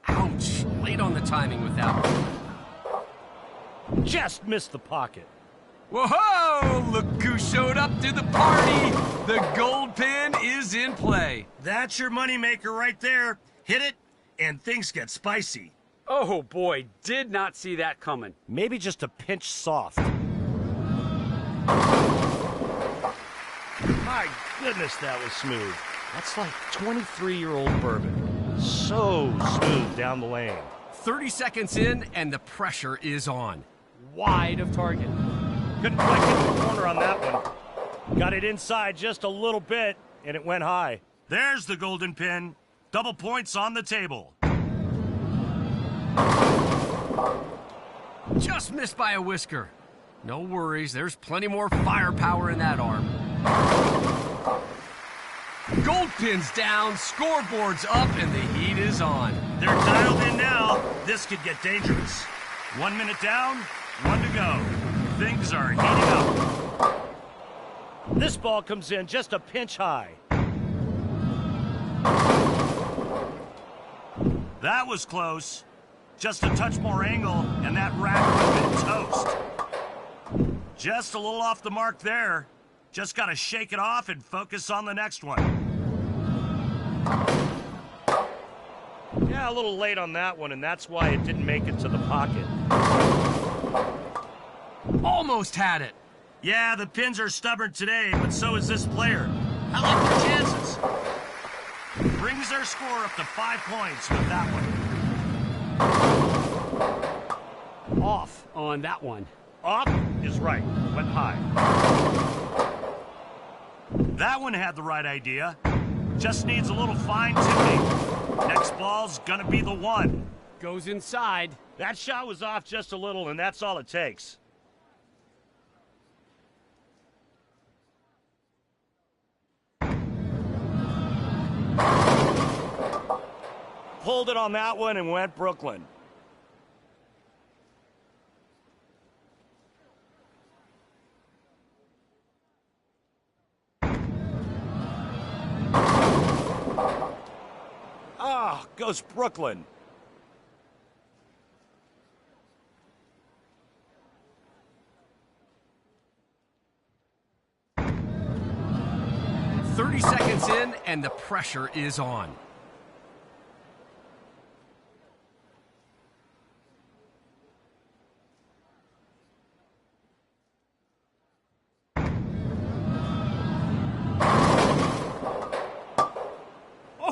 Ouch, late on the timing with that one. Just missed the pocket. Whoa! Look who showed up to the party! The gold pin is in play. That's your moneymaker right there. Hit it, and things get spicy. Oh boy, did not see that coming. Maybe just a pinch soft. My goodness, that was smooth. That's like 23-year-old bourbon. So smooth down the lane. 30 seconds in, and the pressure is on. Wide of target. Couldn't quite get the corner on that one. Got it inside just a little bit, and it went high. There's the golden pin. Double points on the table. Just missed by a whisker. No worries, there's plenty more firepower in that arm. Gold pin's down, scoreboard's up, and the heat is on. They're dialed in now. This could get dangerous. 1 minute down, 1 to go. Things are heating up. This ball comes in just a pinch high. That was close. Just a touch more angle, and that rack would have been toast. Just a little off the mark there. Just got to shake it off and focus on the next one. Yeah, a little late on that one, and that's why it didn't make it to the pocket. Almost had it. Yeah, the pins are stubborn today, but so is this player. I like their chances. Brings their score up to 5 points with that one. Off on that one. Off is right. Went high. That one had the right idea. Just needs a little fine-tuning. Next ball's gonna be the one. Goes inside. That shot was off just a little, and that's all it takes. Pulled it on that one and went Brooklyn. Ah, goes Brooklyn. "30 seconds in, and the pressure is on.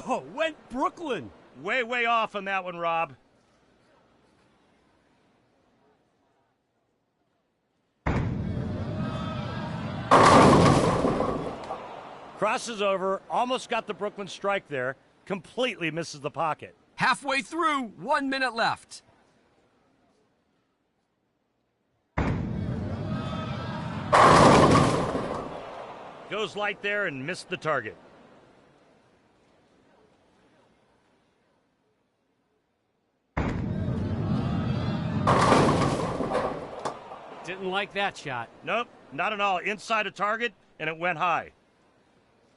Oh, went Brooklyn. Way, way off on that one, Rob. Crosses over, almost got the Brooklyn strike there, completely misses the pocket. Halfway through, 1 minute left. Goes light there and missed the target. Didn't like that shot. Nope, not at all. Inside a target, and it went high.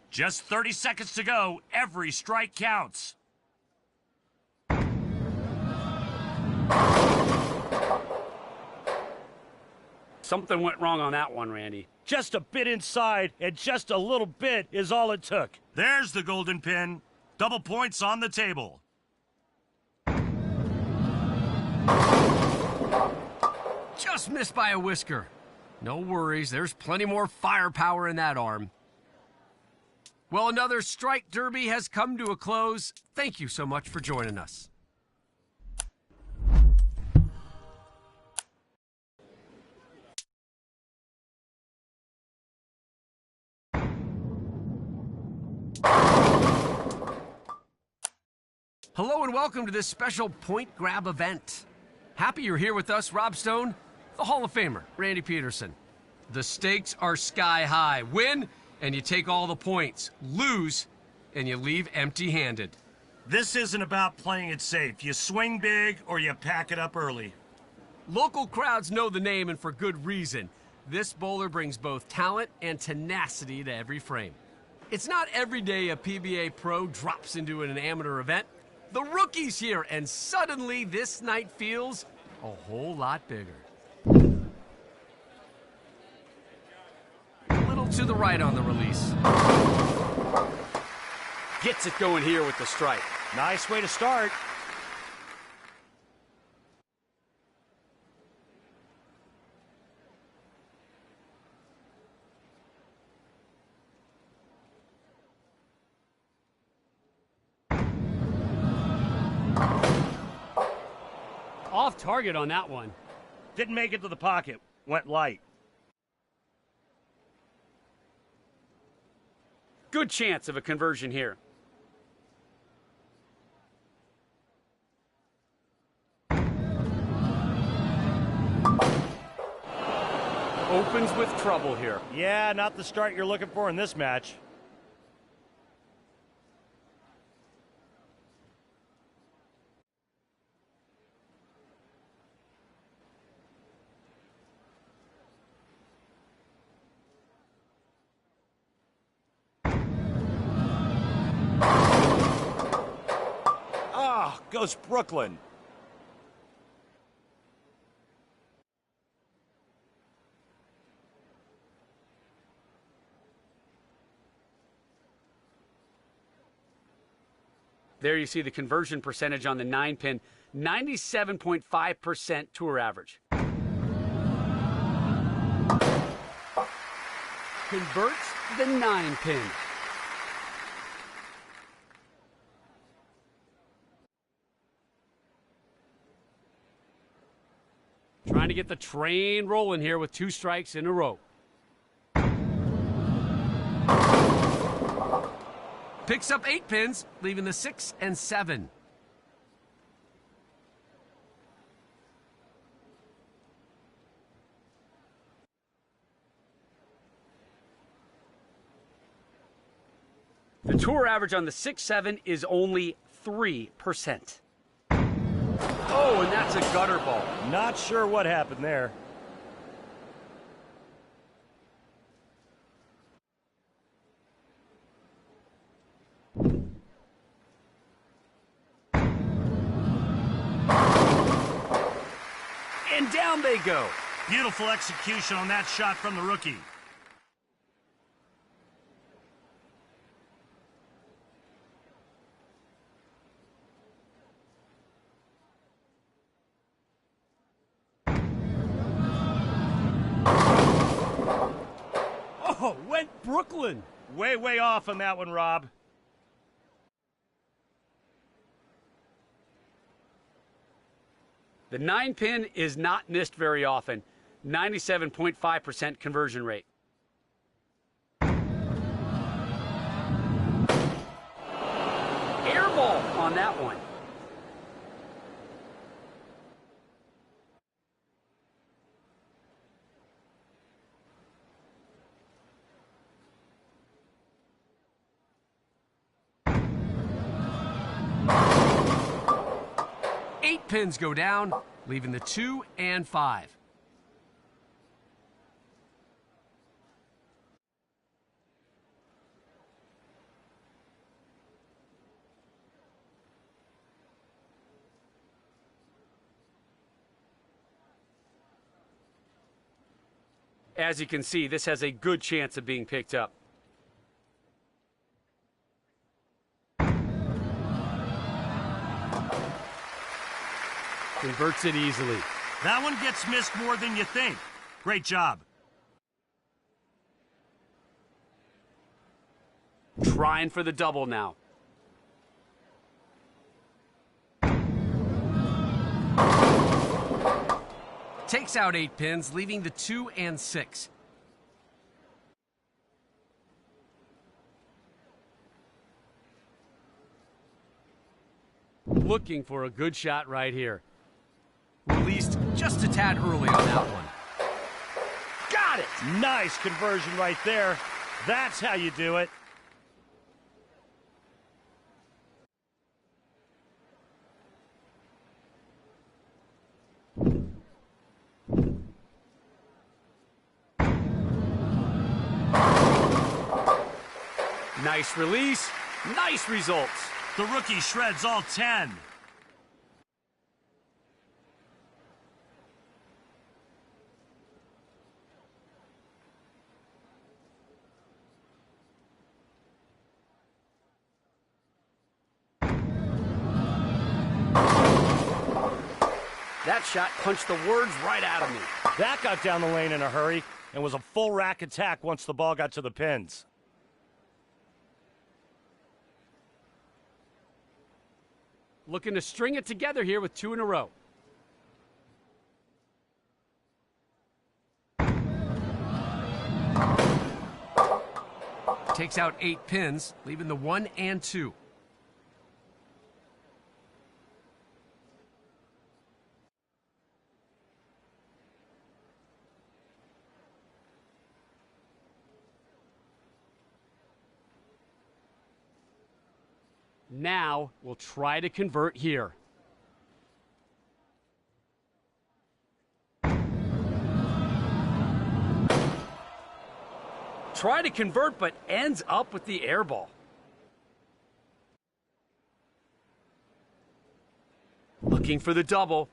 Just 30 seconds to go. Every strike counts. Something went wrong on that one, Randy. Just a bit inside, and just a little bit is all it took. There's the golden pin. Double points on the table. Just missed by a whisker. No worries, there's plenty more firepower in that arm. Well, another strike derby has come to a close. Thank you so much for joining us. Hello and welcome to this special point grab event. Happy you're here with us, Rob Stone, the Hall of Famer, Randy Peterson. The stakes are sky high. Win, and you take all the points. Lose, and you leave empty-handed. This isn't about playing it safe. You swing big or you pack it up early. Local crowds know the name, and for good reason. This bowler brings both talent and tenacity to every frame. It's not every day a PBA Pro drops into an amateur event. The rookie's here, and suddenly this night feels a whole lot bigger. A little to the right on the release. Gets it going here with the strike. Nice way to start. Off target on that one. Didn't make it to the pocket. Went light. Good chance of a conversion here. Opens with trouble here. Yeah, not the start you're looking for in this match. Goes Brooklyn. There you see the conversion percentage on the 9-pin, 97.5% tour average. Converts the 9-pin. Trying to get the train rolling here with 2 strikes in a row. Picks up 8 pins, leaving the 6 and 7. The tour average on the 6-7 is only 3%. Oh, and that's a gutter ball. Not sure what happened there. And down they go. Beautiful execution on that shot from the rookie. Oh, went Brooklyn. Way off on that one, Rob. The 9-pin is not missed very often. 97.5% conversion rate. Air ball on that one. Eight pins go down, leaving the 2 and 5. As you can see, this has a good chance of being picked up. Converts it easily. That one gets missed more than you think. Great job. Trying for the double now. Takes out 8 pins, leaving the 2 and 6. Looking for a good shot right here. Released just a tad early on that one. Got it! Nice conversion right there. That's how you do it. Nice release, nice results. The rookie shreds all 10. That shot punched the words right out of me. That got down the lane in a hurry and was a full rack attack once the ball got to the pins. Looking to string it together here with 2 in a row. Takes out 8 pins, leaving the 1 and 2. Now we'll try to convert here. Try to convert, but ends up with the air ball. Looking for the double.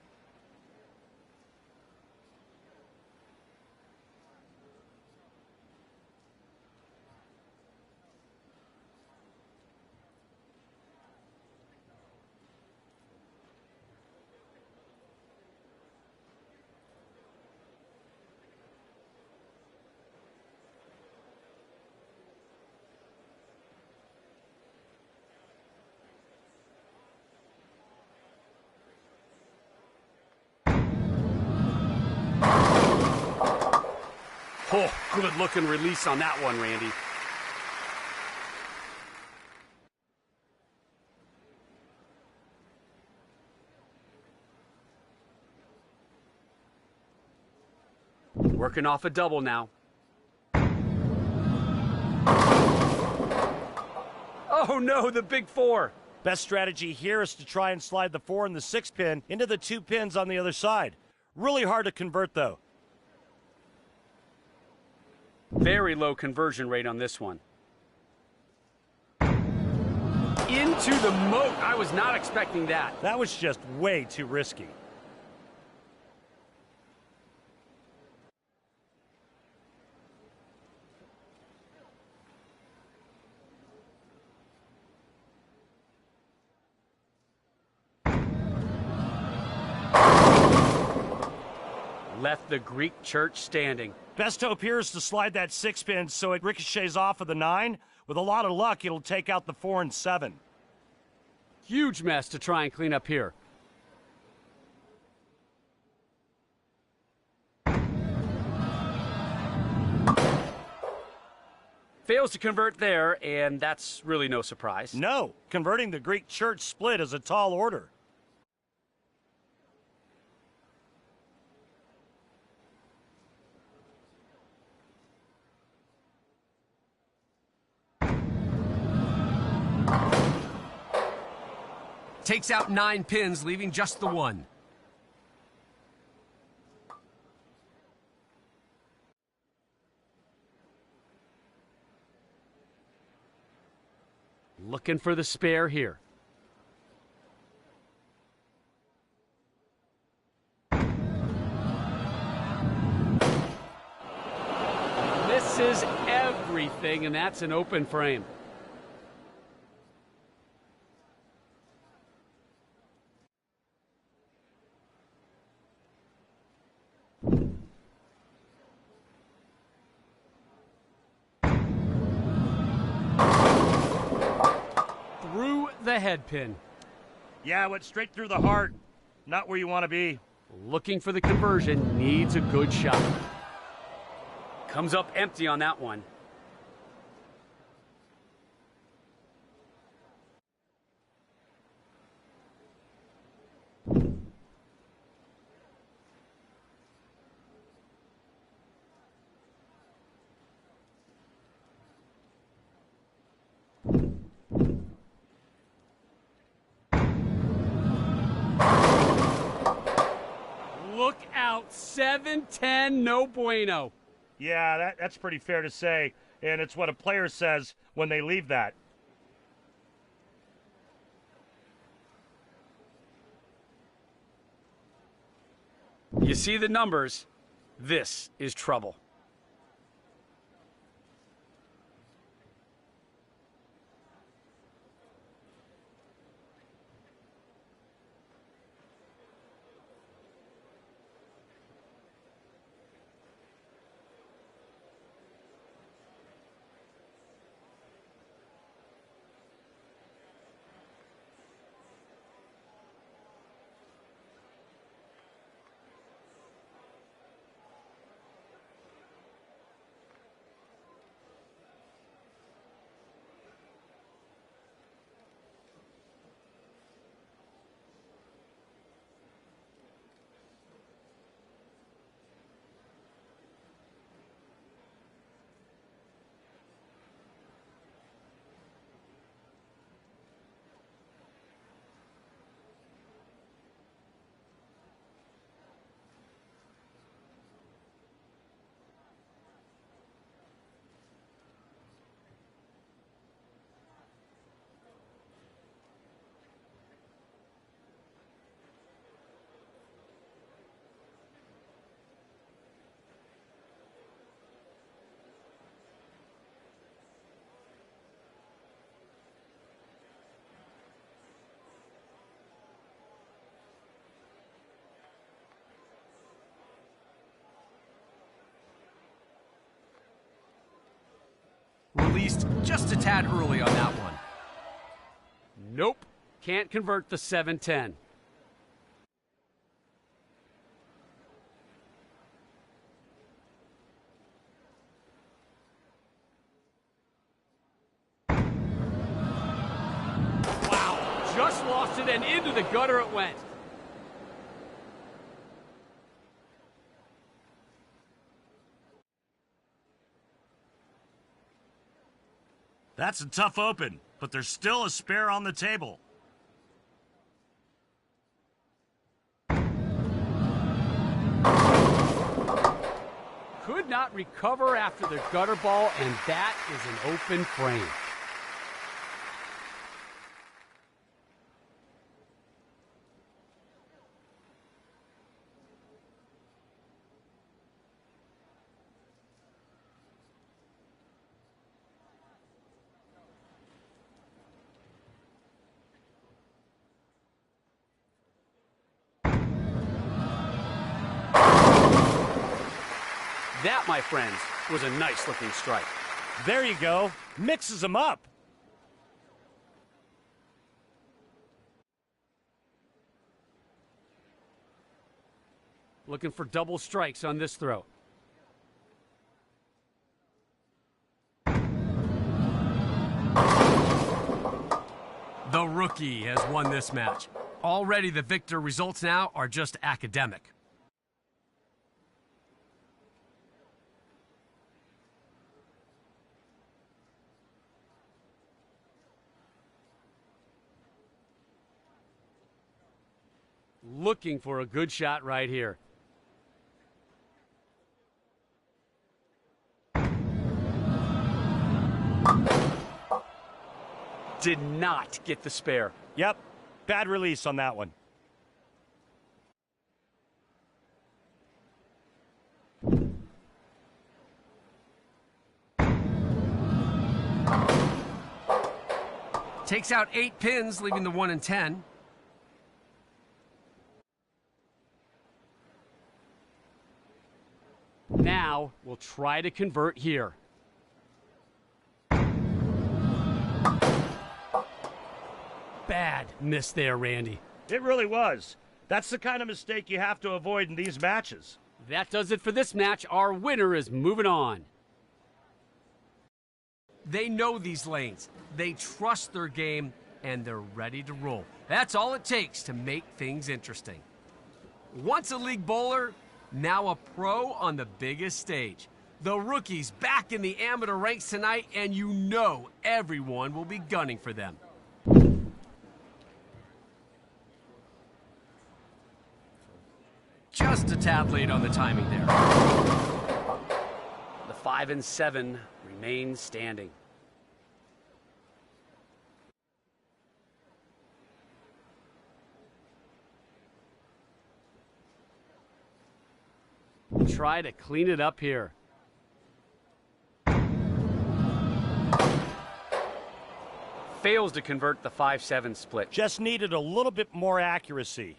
Oh, good looking release on that one, Randy. Working off a double now. Oh no, the big 4. Best strategy here is to try and slide the 4 and the 6 pin into the 2 pins on the other side. Really hard to convert though. Very low conversion rate on this one. Into the moat. I was not expecting that. That was just way too risky. Left the Greek church standing. Best hope here is to slide that 6 pin so it ricochets off of the 9. With a lot of luck, it'll take out the 4 and 7. Huge mess to try and clean up here. Fails to convert there, and that's really no surprise. No, converting the Greek church split is a tall order. Takes out 9 pins, leaving just the 1. Looking for the spare here. Misses everything, and that's an open frame. the head pin. Yeah, went straight through the heart. Not where you want to be. Looking for the conversion, needs a good shot. Comes up empty on that one. Look out, 7-10, no bueno. Yeah, that's pretty fair to say, and it's what a player says when they leave that. You see the numbers. This is trouble. Released just a tad early on that one. Nope, can't convert the 7-10. Wow, just lost it and into the gutter it went. That's a tough open, but there's still a spare on the table. Could not recover after the gutter ball, and that is an open frame. That, my friends, was a nice-looking strike. There you go. Mixes them up. Looking for double strikes on this throw. The rookie has won this match. Already the victor results now are just academic. Looking for a good shot right here. Did not get the spare. Yep, bad release on that one. Takes out 8 pins, leaving the 1 and 10. Now we'll try to convert here. bad miss there, Randy. It really was. That's the kind of mistake you have to avoid in these matches. That does it for this match. Our winner is moving on. They know these lanes. They trust their game, and they're ready to roll. That's all it takes to make things interesting. Once a league bowler, now a pro on the biggest stage. The rookies back in the amateur ranks tonight, and you know everyone will be gunning for them. Just a tad late on the timing there. The 5 and 7 remain standing. Try to clean it up here. Fails to convert the 5-7 split. Just needed a little bit more accuracy.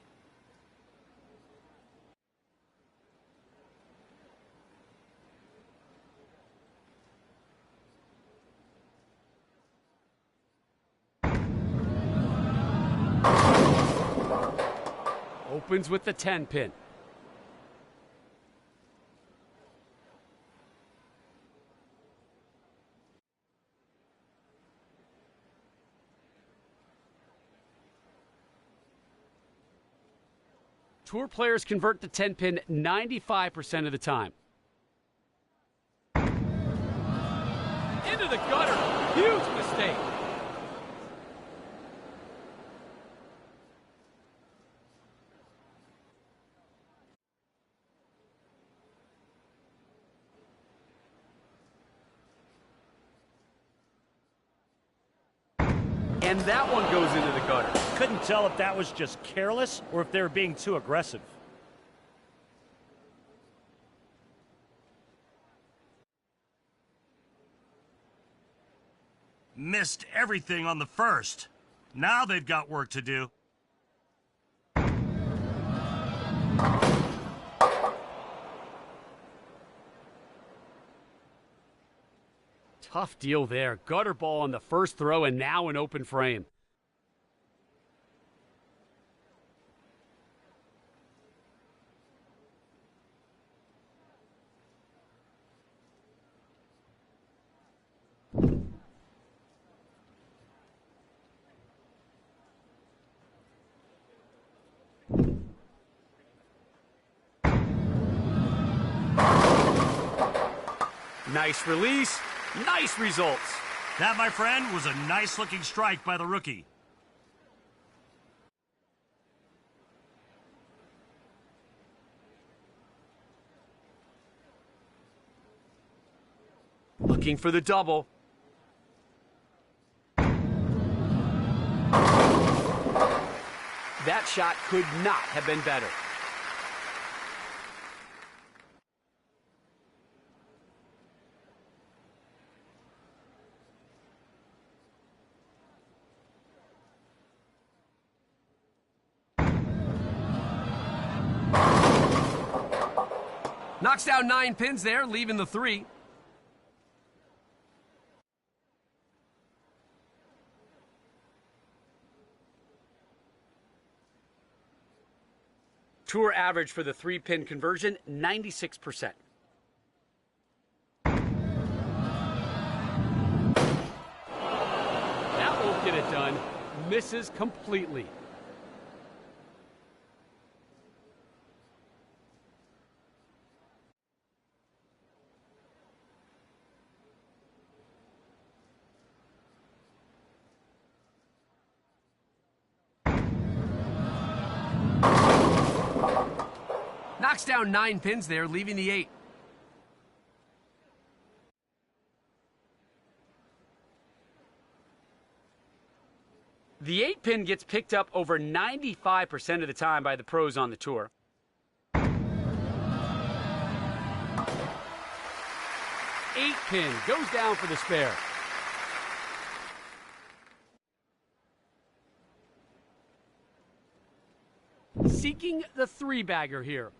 Opens with the 10 pin. Tour players convert the 10 pin 95% of the time. Into the gutter. Huge mistake. And that one goes into the gutter. Couldn't tell if that was just careless or if they were being too aggressive. Missed everything on the first. Now they've got work to do. Tough deal there. Gutter ball on the first throw and now an open frame. Nice release, nice results. That, my friend, was a nice-looking strike by the rookie. Looking for the double. That shot could not have been better. Knocks down 9 pins there, leaving the 3. Tour average for the 3-pin conversion, 96%. That won't get it done. Misses completely. Knocks down 9 pins there, leaving the 8. The 8-pin gets picked up over 95% of the time by the pros on the tour. Eight pin goes down for the spare. Seeking the 3-bagger here.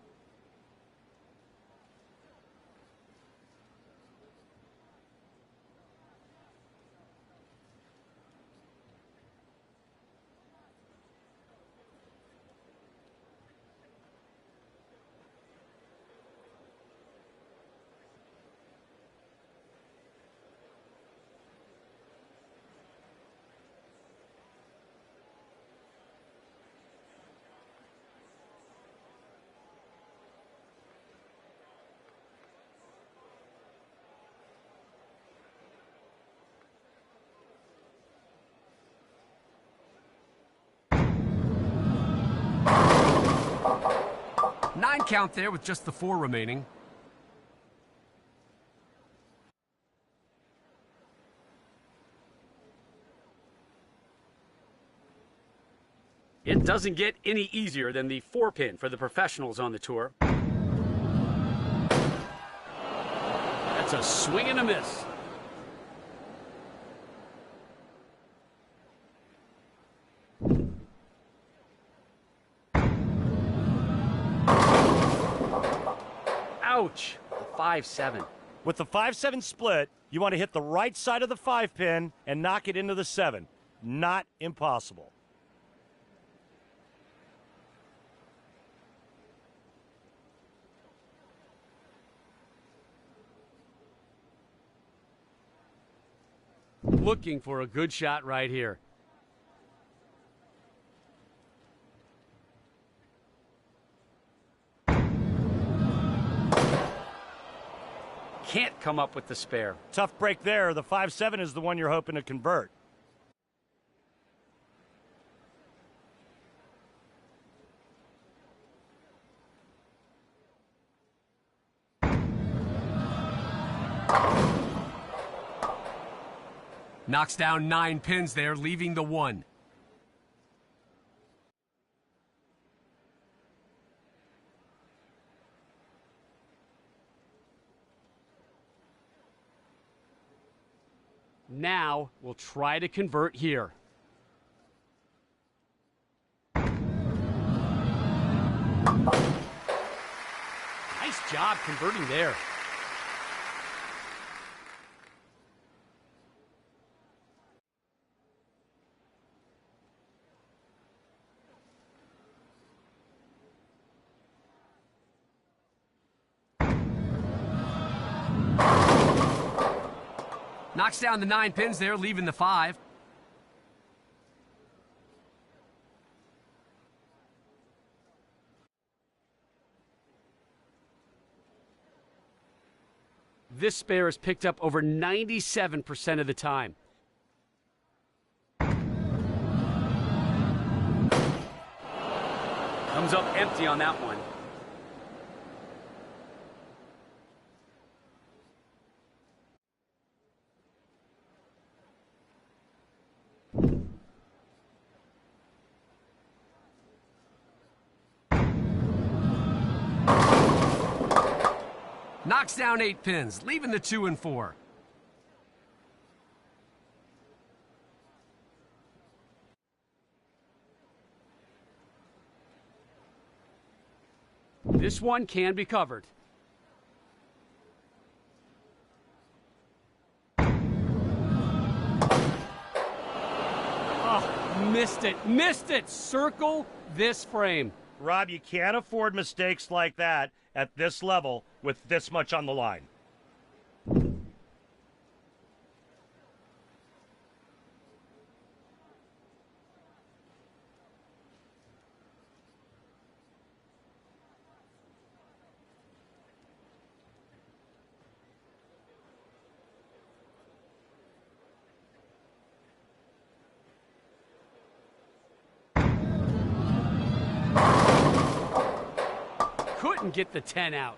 9 count there with just the 4 remaining. It doesn't get any easier than the 4-pin for the professionals on the tour. That's a swing and a miss. Ouch. 5-7. With the 5-7 split, you want to hit the right side of the 5-pin and knock it into the 7. Not impossible. Looking for a good shot right here. Can't come up with the spare. Tough break there. The 5-7 is the one you're hoping to convert. Knocks down 9 pins there, leaving the 1. Now we'll try to convert here. Nice job converting there. Knocks down the 9 pins there, leaving the 5. This spare is picked up over 97% of the time. Comes up empty on that one. Knocks down 8 pins, leaving the 2 and 4. This one can be covered. Oh, missed it. Missed it. Circle this frame. Rob, you can't afford mistakes like that at this level with this much on the line. Couldn't get the 10 out.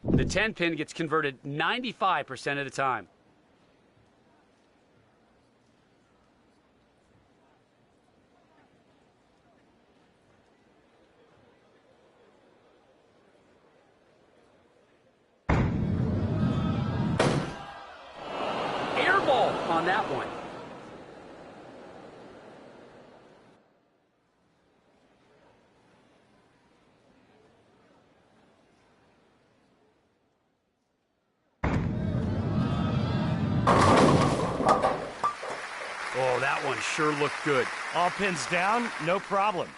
The 10 pin gets converted 95% of the time. Air ball on that one. Oh, that one sure looked good. All pins down, no problem.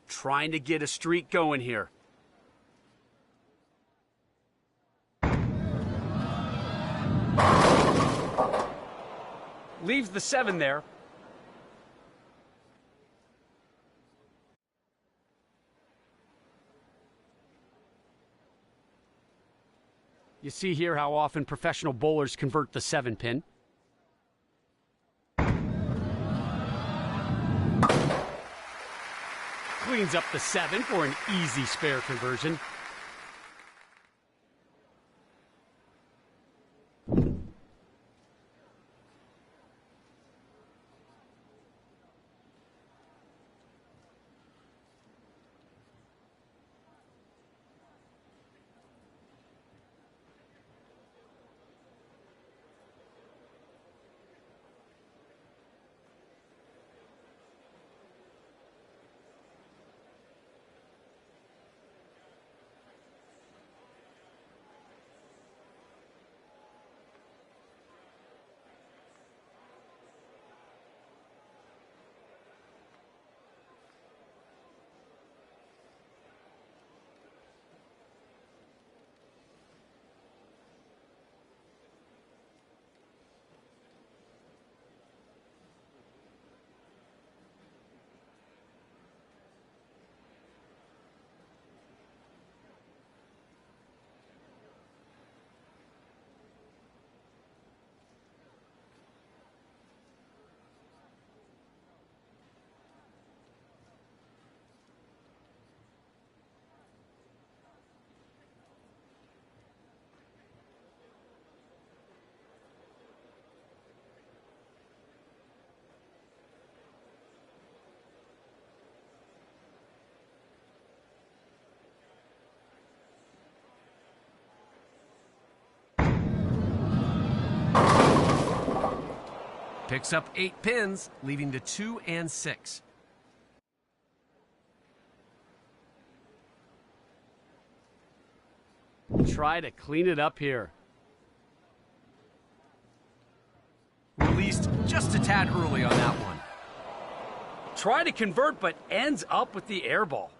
Trying to get a streak going here. Leaves the 7 there. You see here how often professional bowlers convert the 7-pin. Cleans up the 7 for an easy spare conversion. Picks up 8 pins, leaving the 2 and 6. Try to clean it up here. Released just a tad early on that one. Try to convert, but ends up with the air ball.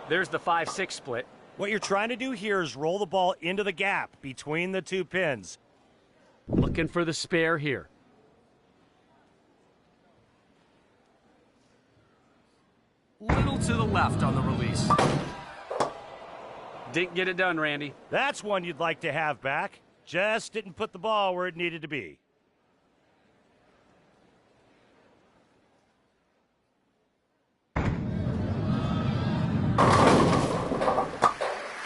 There's the 5-6 split. What you're trying to do here is roll the ball into the gap between the 2 pins. Looking for the spare here. Little to the left on the release. Didn't get it done, Randy. That's one you'd like to have back. Just didn't put the ball where it needed to be.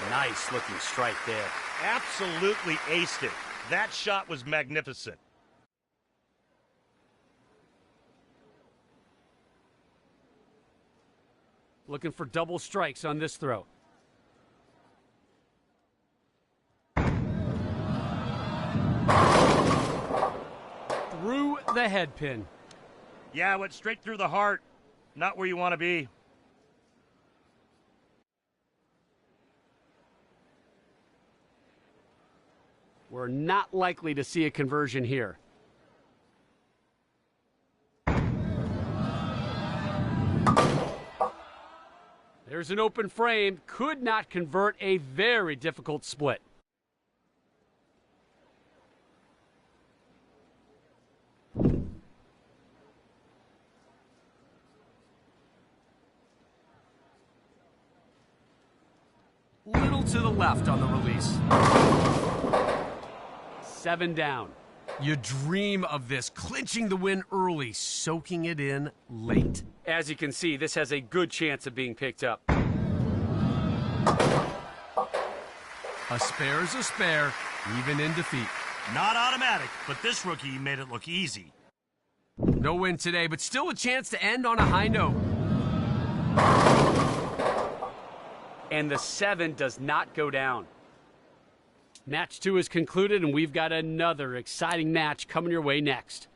Nice looking strike there. Absolutely aced it. That shot was magnificent. Looking for double strikes on this throw. Through the head pin. Yeah, went straight through the heart. Not where you want to be. We're not likely to see a conversion here. There's an open frame. Could not convert. A very difficult split. Little to the left on the release. 7 down. You dream of this, clinching the win early, soaking it in late. As you can see, this has a good chance of being picked up. A spare is a spare, even in defeat. Not automatic, but this rookie made it look easy. No win today, but still a chance to end on a high note. And the 7 does not go down. Match 2 is concluded, and we've got another exciting match coming your way next.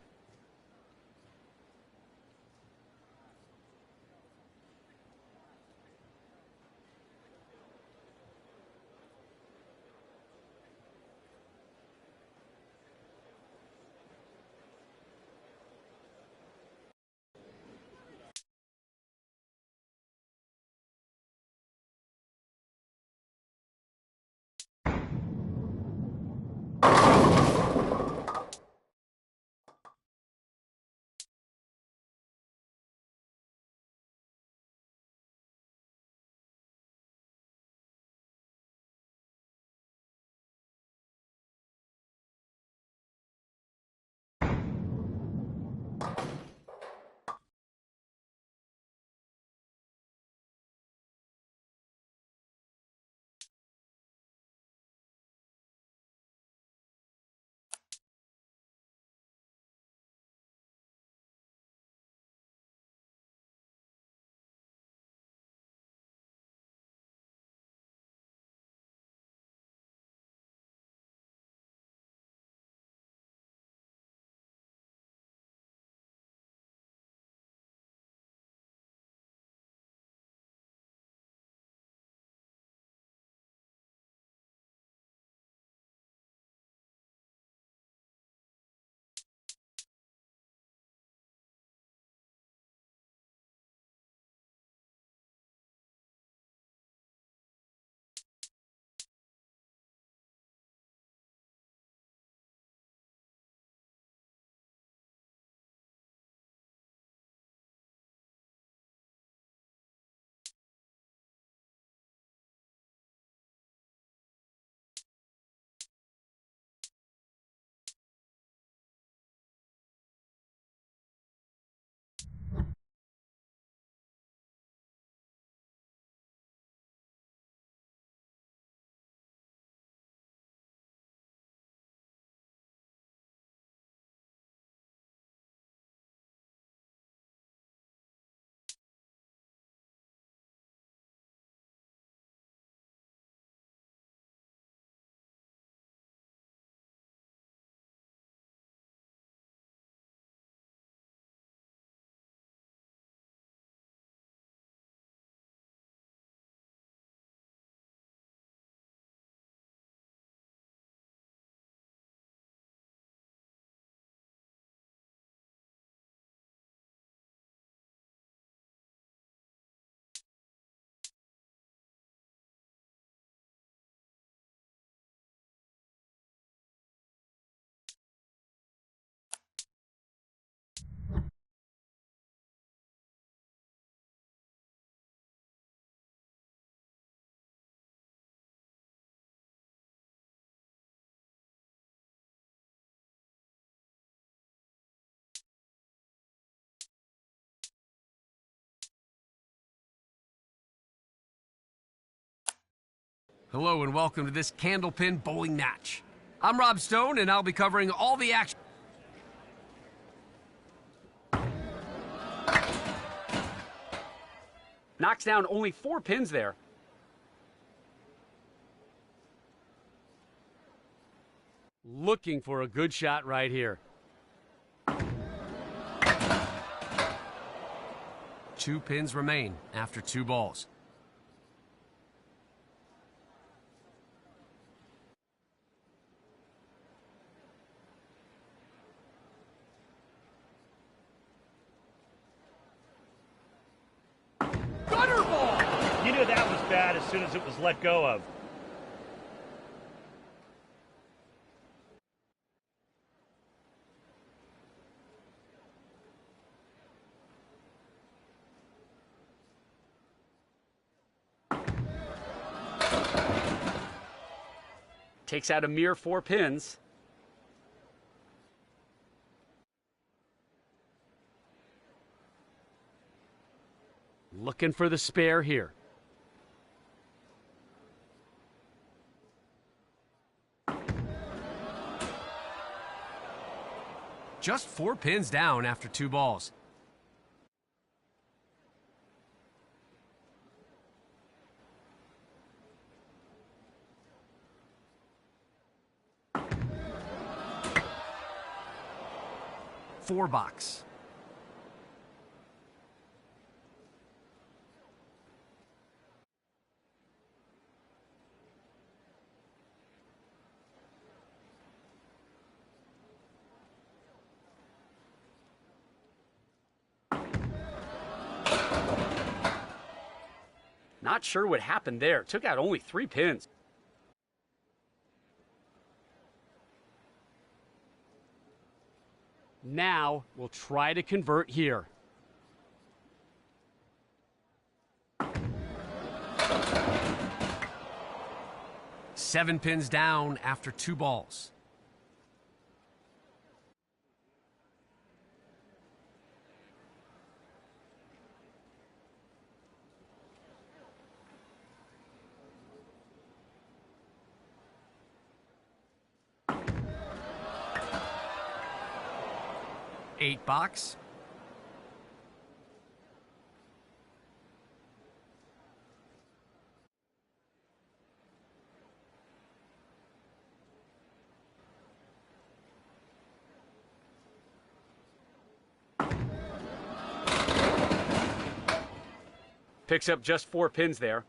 Hello and welcome to this candlepin bowling match. I'm Rob Stone and I'll be covering all the action. Knocks down only 4 pins there. Looking for a good shot right here. 2 pins remain after 2 balls. Gutter ball! You knew that was bad as soon as it was let go of. Takes out a mere 4 pins. Looking for the spare here. Just 4 pins down after 2 balls. Four box. Not sure what happened there. Took out only 3 pins. Now we'll try to convert here. Seven pins down after 2 balls. Eight box. Picks up just 4 pins there.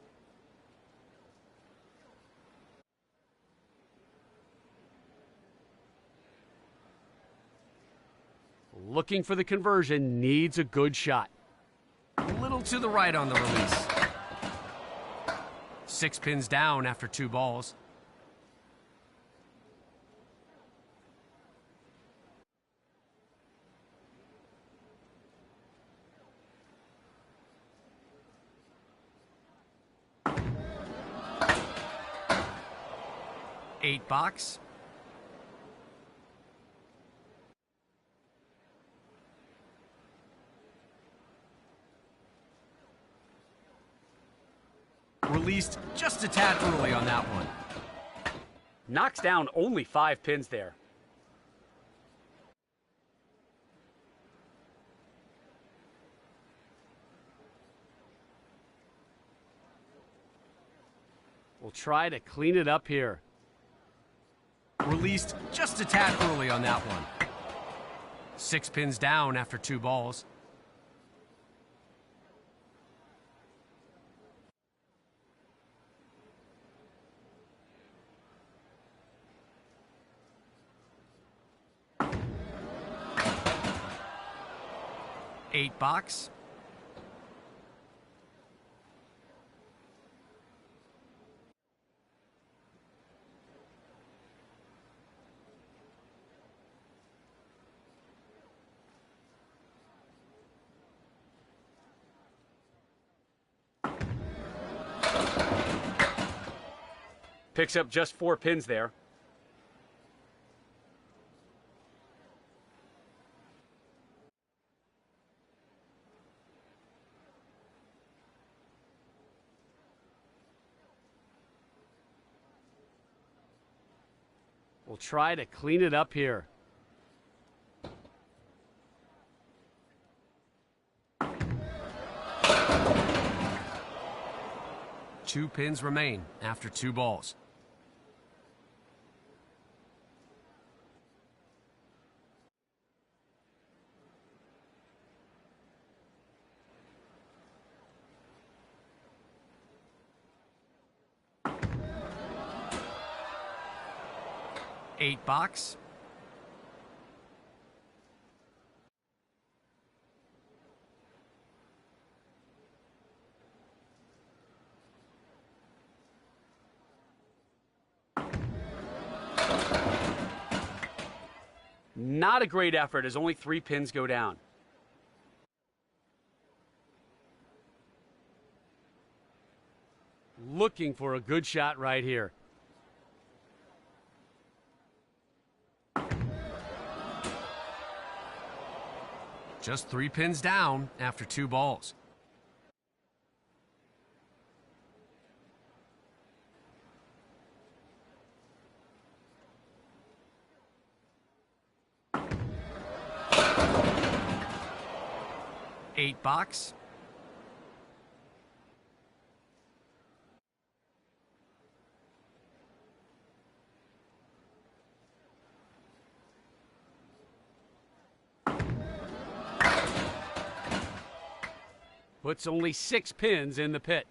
Looking for the conversion, needs a good shot. A little to the right on the release. 6 pins down after 2 balls. Eight box. Released just a tad early on that one. Knocks down only 5 pins there. We'll try to clean it up here. Released just a tad early on that one. 6 pins down after 2 balls. Eight box. Picks up just 4 pins there. will try to clean it up here. Two pins remain after 2 balls. Eight box. Not a great effort as only 3 pins go down. Looking for a good shot right here. Just 3 pins down after 2 balls. Eight box. Puts only 6 pins in the pit.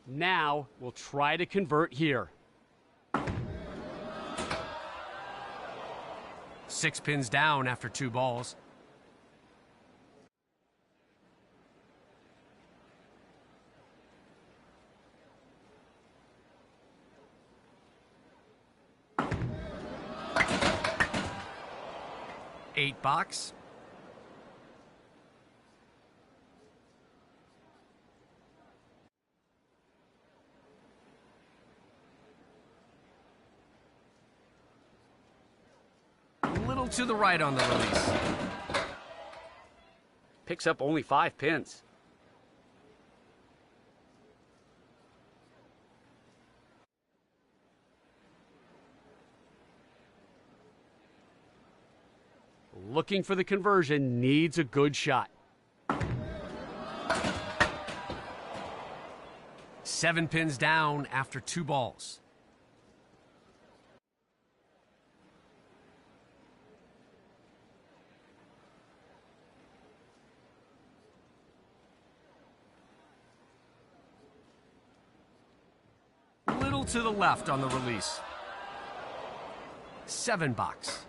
Now we'll try to convert here. 6 pins down after 2 balls. Eight box. Little to the right on the release. Picks up only 5 pins. Looking for the conversion, needs a good shot. 7 pins down after 2 balls. Little to the left on the release. 7 box.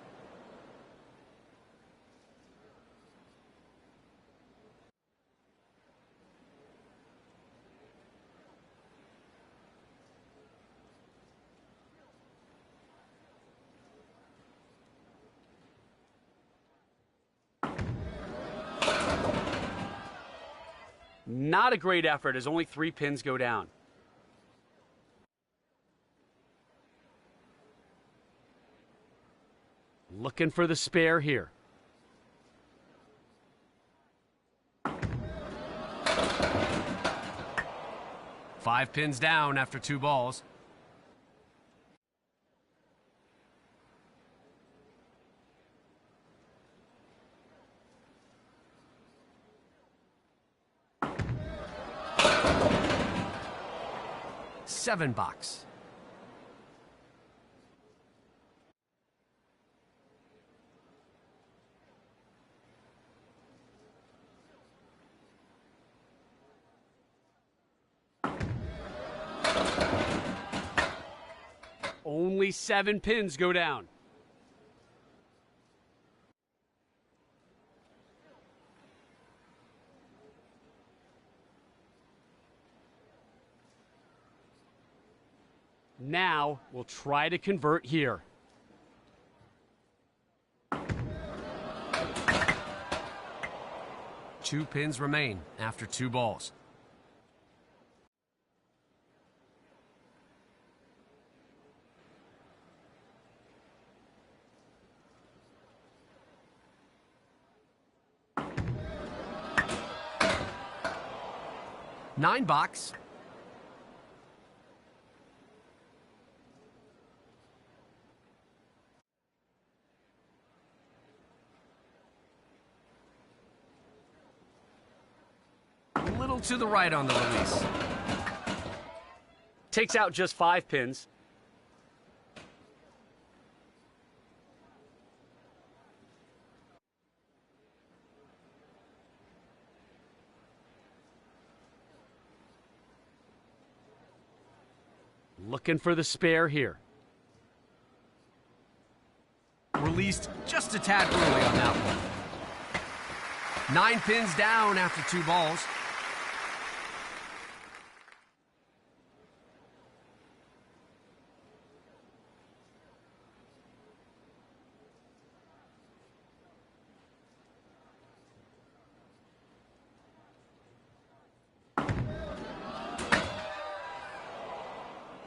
Not a great effort as only 3 pins go down. Looking for the spare here. Five pins down after 2 balls. Seven box. Only 7 pins go down. Now we'll try to convert here. Two pins remain after 2 balls. 9 box. A little to the right on the release. Takes out just 5 pins. Looking for the spare here. Released just a tad early on that one. 9 pins down after 2 balls.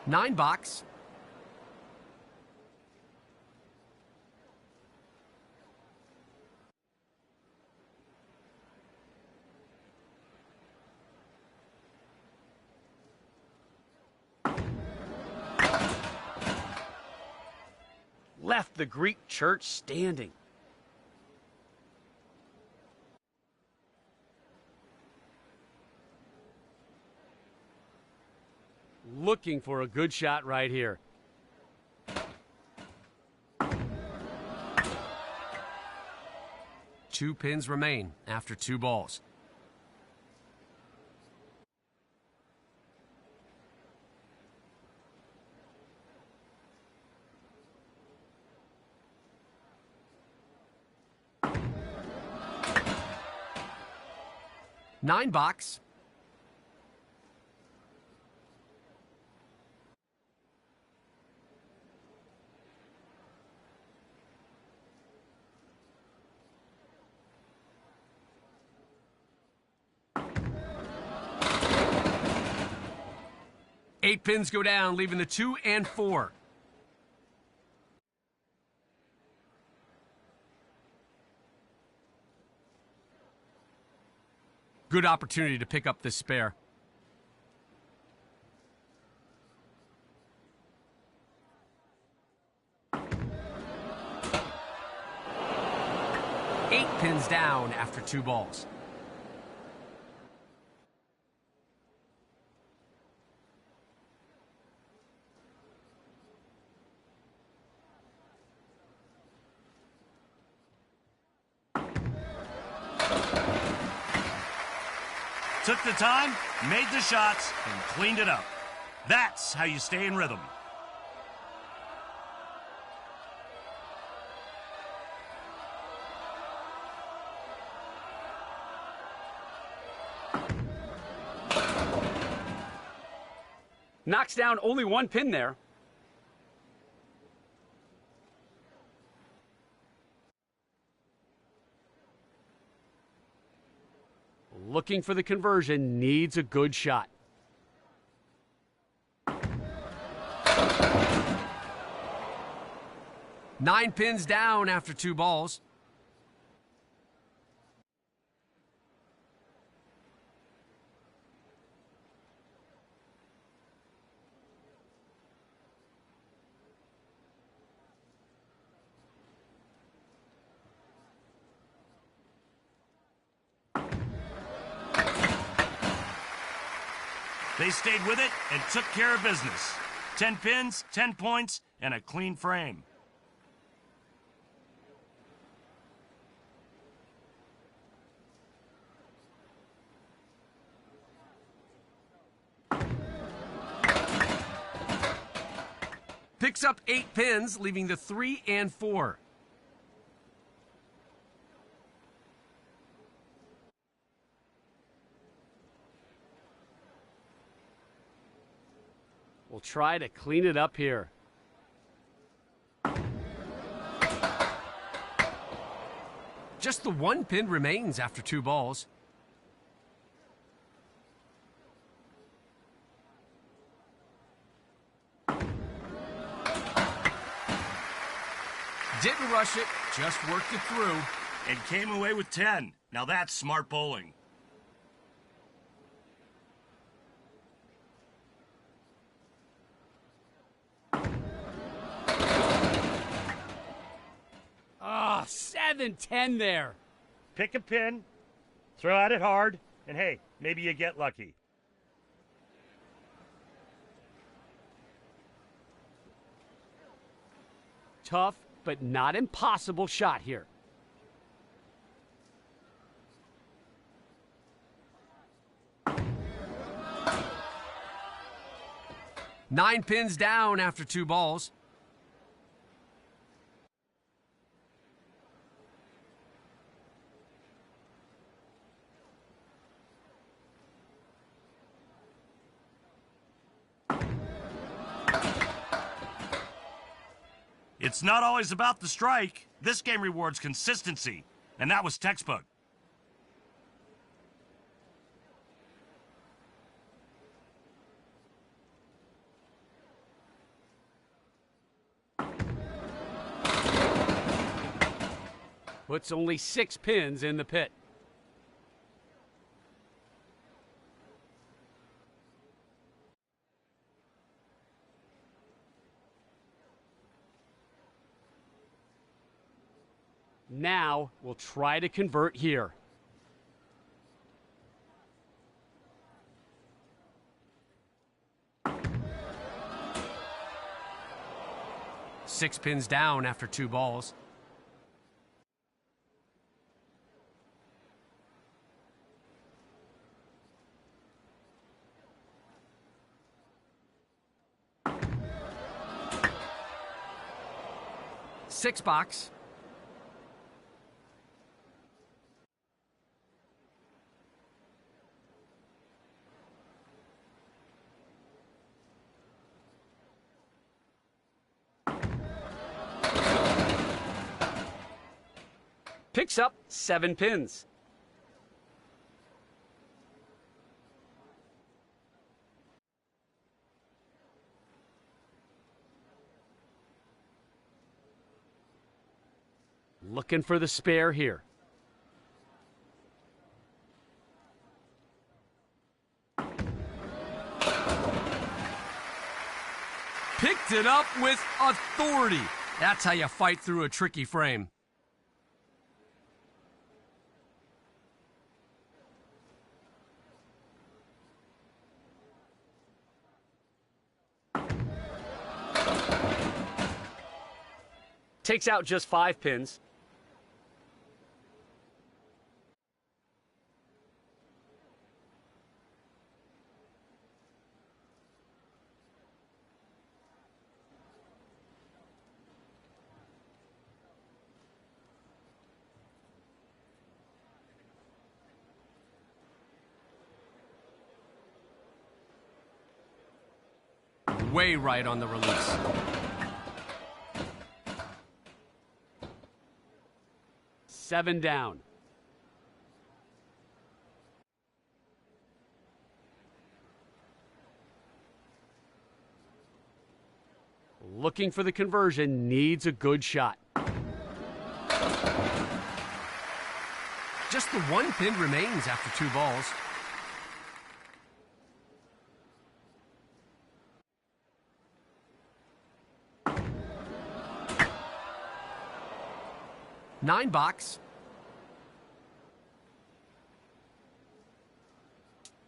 Nine box. Left the Greek church standing. Looking for a good shot right here. Two pins remain after 2 balls. Nine box. Eight pins go down, leaving the 2 and 4. Good opportunity to pick up this spare. Eight pins down after 2 balls. Took the time, made the shots, and cleaned it up. That's how you stay in rhythm. Knocks down only 1 pin there. Looking for the conversion, needs a good shot. Nine pins down after 2 balls. They stayed with it and took care of business. 10 pins, 10 points, and a clean frame. Picks up 8 pins, leaving the 3 and 4. We'll try to clean it up here. Just the 1 pin remains after 2 balls. Didn't rush it, just worked it through. And came away with 10. Now that's smart bowling. 7-10 there. Pick a pin, throw at it hard, and hey, maybe you get lucky. Tough, but not impossible shot here. Nine pins down after 2 balls. It's not always about the strike. This game rewards consistency, and that was textbook. Puts only 6 pins in the pit. Now we'll try to convert here. Six pins down after 2 balls. Six box. Picks up 7 pins. Looking for the spare here. Picked it up with authority. That's how you fight through a tricky frame. Takes out just 5 pins. Way right on the release. Seven down. Looking for the conversion, needs a good shot. Just the 1 pin remains after 2 balls. Nine box.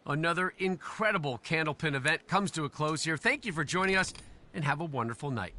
Another incredible candlepin event comes to a close here. Thank you for joining us, and have a wonderful night.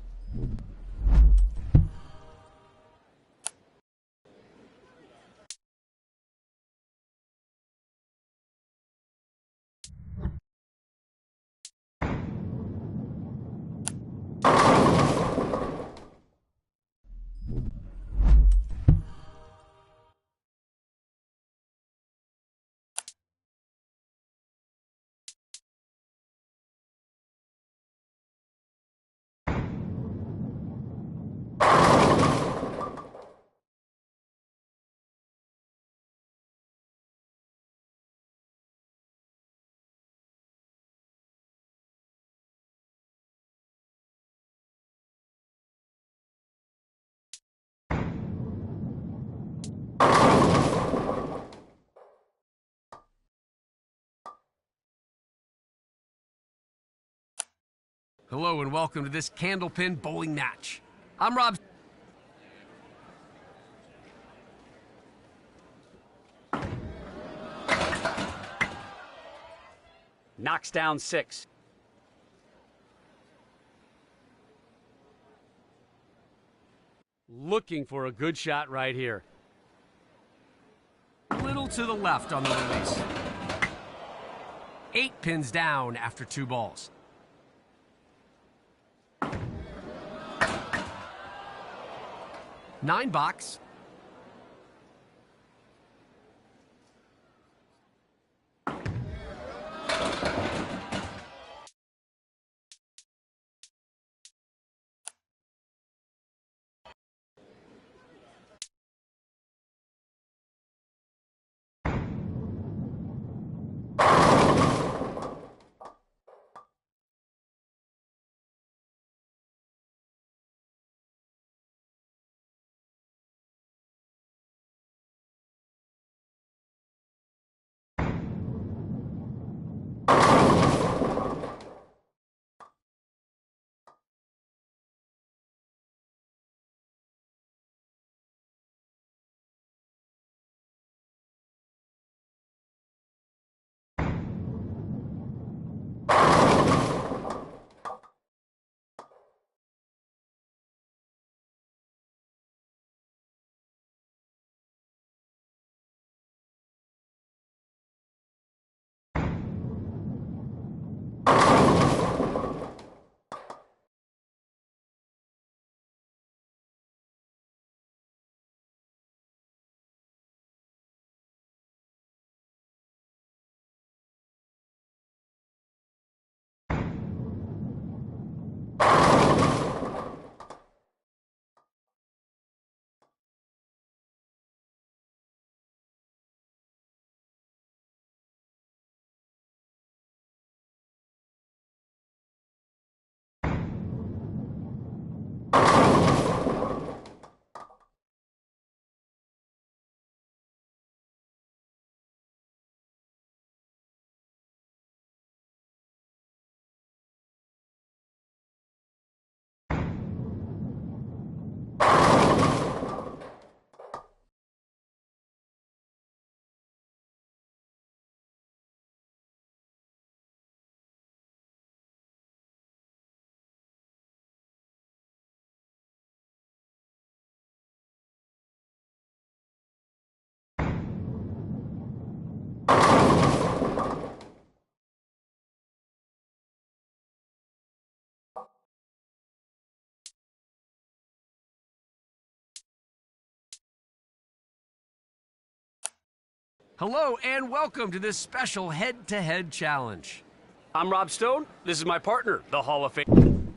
Hello and welcome to this candlepin bowling match. I'm Rob. Knocks down 6. Looking for a good shot right here. A little to the left on the release. 8 pins down after 2 balls. Nine box. Hello and welcome to this special head-to-head challenge. I'm Rob Stone. This is my partner, the Hall of Fame.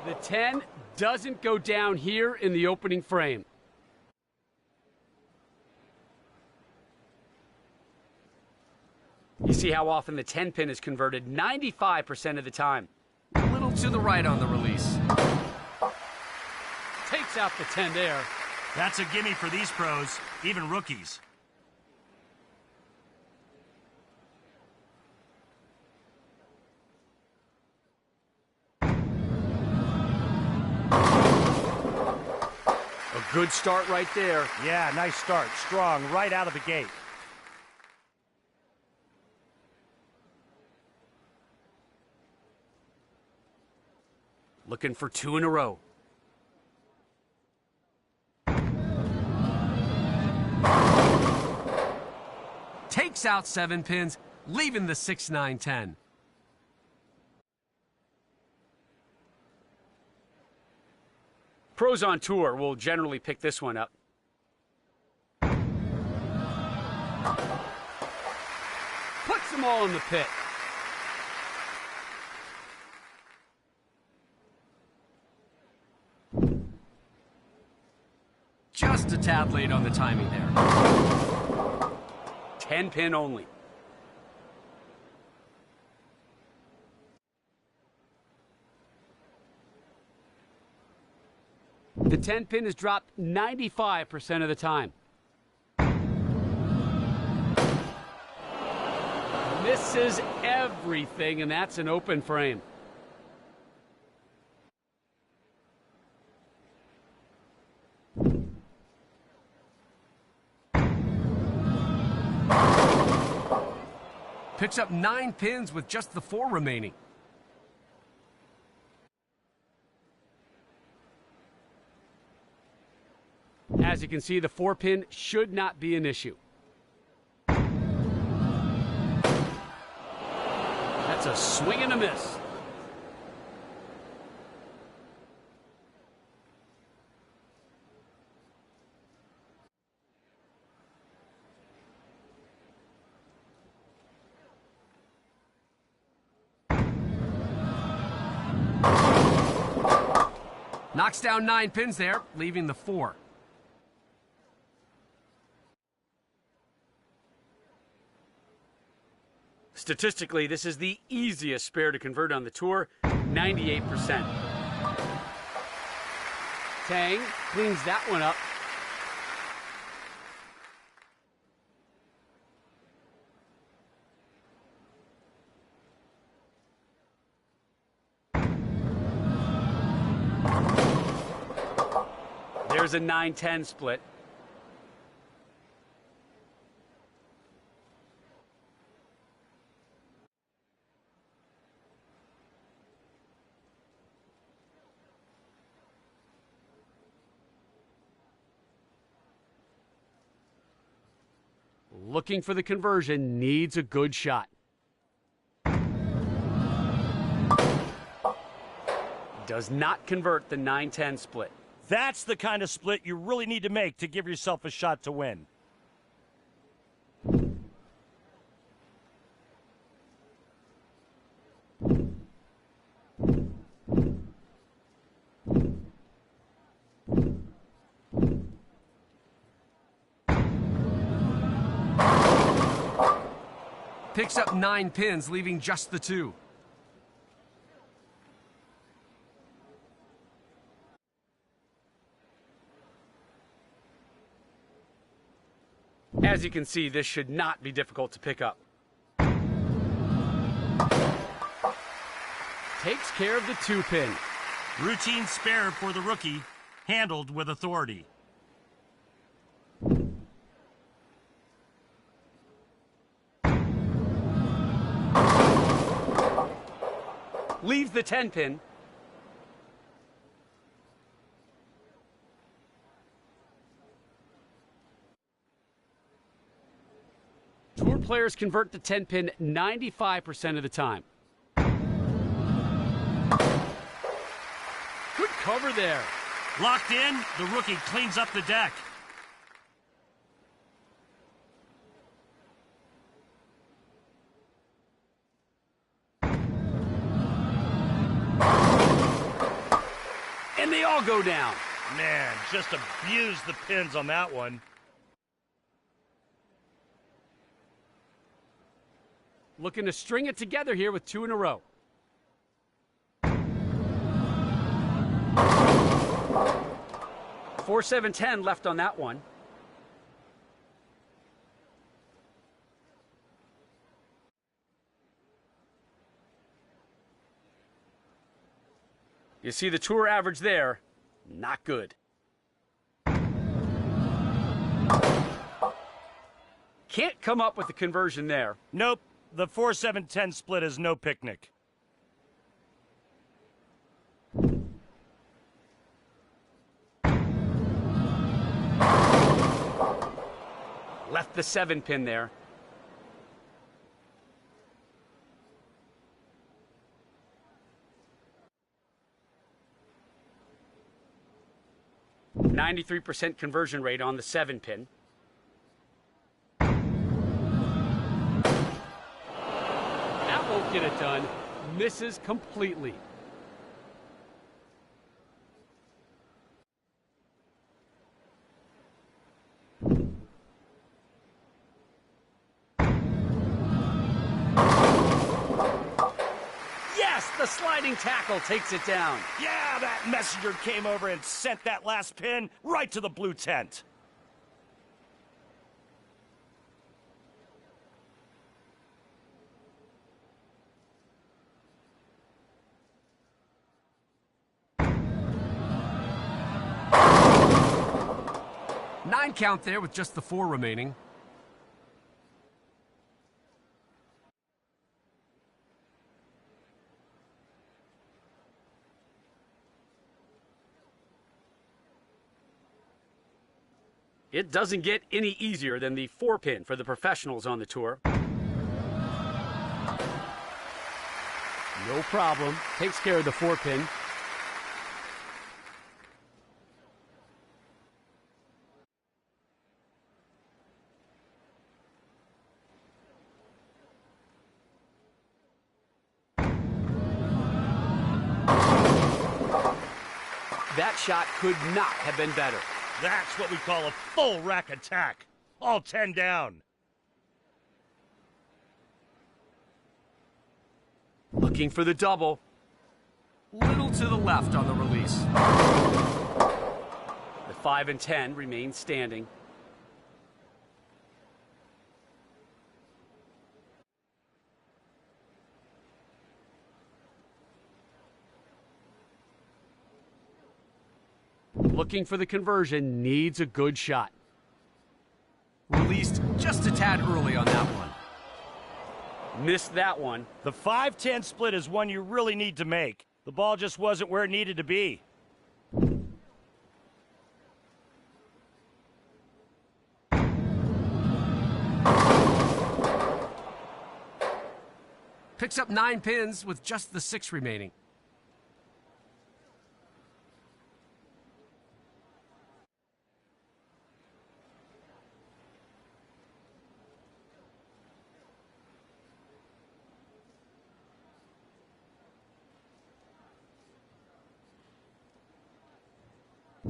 The 10 doesn't go down here in the opening frame. You see how often the 10 pin is converted 95% of the time. A little to the right on the release. Takes out the 10 there. That's a gimme for these pros, even rookies. A good start right there. Yeah, nice start. Strong right out of the gate. Looking for 2 in a row. Takes out 7 pins, leaving the 6, 9, 10. Pros on tour will generally pick this one up. Puts them all in the pit. Just a tad late on the timing there. 10 pin only. The 10 pin is dropped 95% of the time. Misses everything, and that's an open frame. Picks up 9 pins with just the 4 remaining. As you can see, the 4-pin should not be an issue. That's a swing and a miss. Knocks down 9 pins there, leaving the 4. Statistically, this is the easiest spare to convert on the tour, 98%. Tang cleans that one up. There's a 9-10 split. Looking for the conversion, needs a good shot. Does not convert the 9-10 split. That's the kind of split you really need to make to give yourself a shot to win. Picks up 9 pins, leaving just the 2. As you can see, this should not be difficult to pick up. Takes care of the 2-pin. Routine spare for the rookie, handled with authority. Leaves the 10-pin. Tour players convert the 10-pin 95% of the time. Good cover there. Locked in, the rookie cleans up the deck. And they all go down. Man, just abused the pins on that one. Looking to string it together here with 2 in a row. Four, 7, 10 left on that one. You see the tour average there, not good. Can't come up with the conversion there. Nope, the 4-7-10 split is no picnic. Left the 7-pin there. .93% conversion rate on the 7-pin. That won't get it done. Misses completely. Yes, the sliding tackle takes it down. Yeah, that messenger came over and sent that last pin right to the blue tent. Nine count there with just the 4 remaining. It doesn't get any easier than the 4-pin for the professionals on the tour. No problem. Takes care of the 4-pin. That shot could not have been better. That's what we call a full rack attack. All 10 down. Looking for the double. Little to the left on the release. The 5 and 10 remain standing. Looking for the conversion, needs a good shot. Released just a tad early on that one. Missed that one. The 5-10 split is one you really need to make. The ball just wasn't where it needed to be. Picks up 9 pins with just the 6 remaining.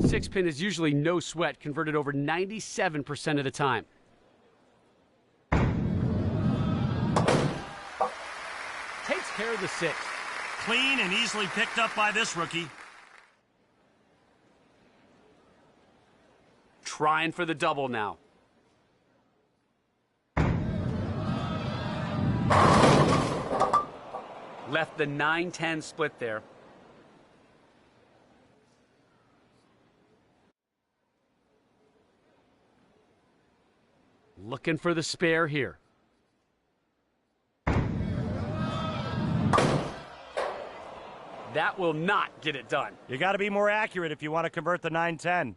Six pin is usually no sweat, converted over 97% of the time. Takes care of the 6. Clean and easily picked up by this rookie. Trying for the double now. Left the 9-10 split there. Looking for the spare here. That will not get it done. You got to be more accurate if you want to convert the 9-10.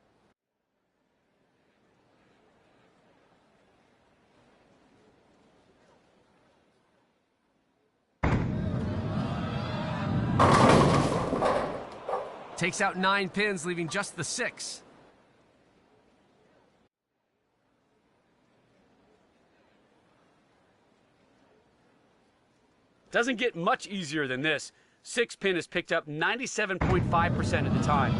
Takes out 9 pins, leaving just the 6. Doesn't get much easier than this. 6 pin is picked up 97.5% of the time.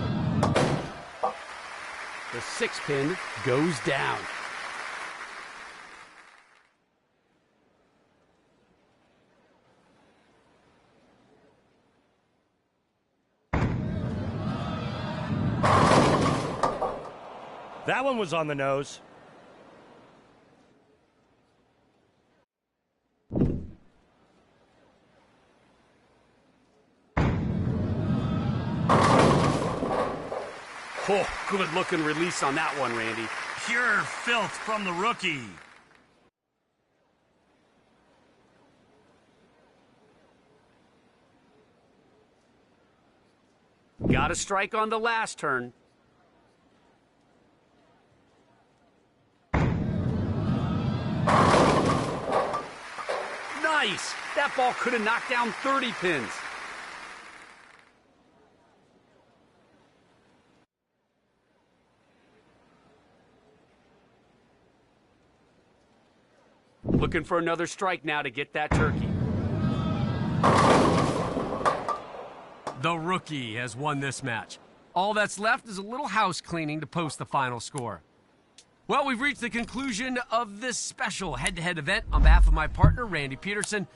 The 6 pin goes down. That one was on the nose. Oh, good looking release on that one, Randy. Pure filth from the rookie. Got a strike on the last turn. Nice! That ball could have knocked down 30 pins. Looking for another strike now to get that turkey. The rookie has won this match. All that's left is a little house cleaning to post the final score. Well, we've reached the conclusion of this special head-to-head event. On behalf of my partner, Randy Peterson,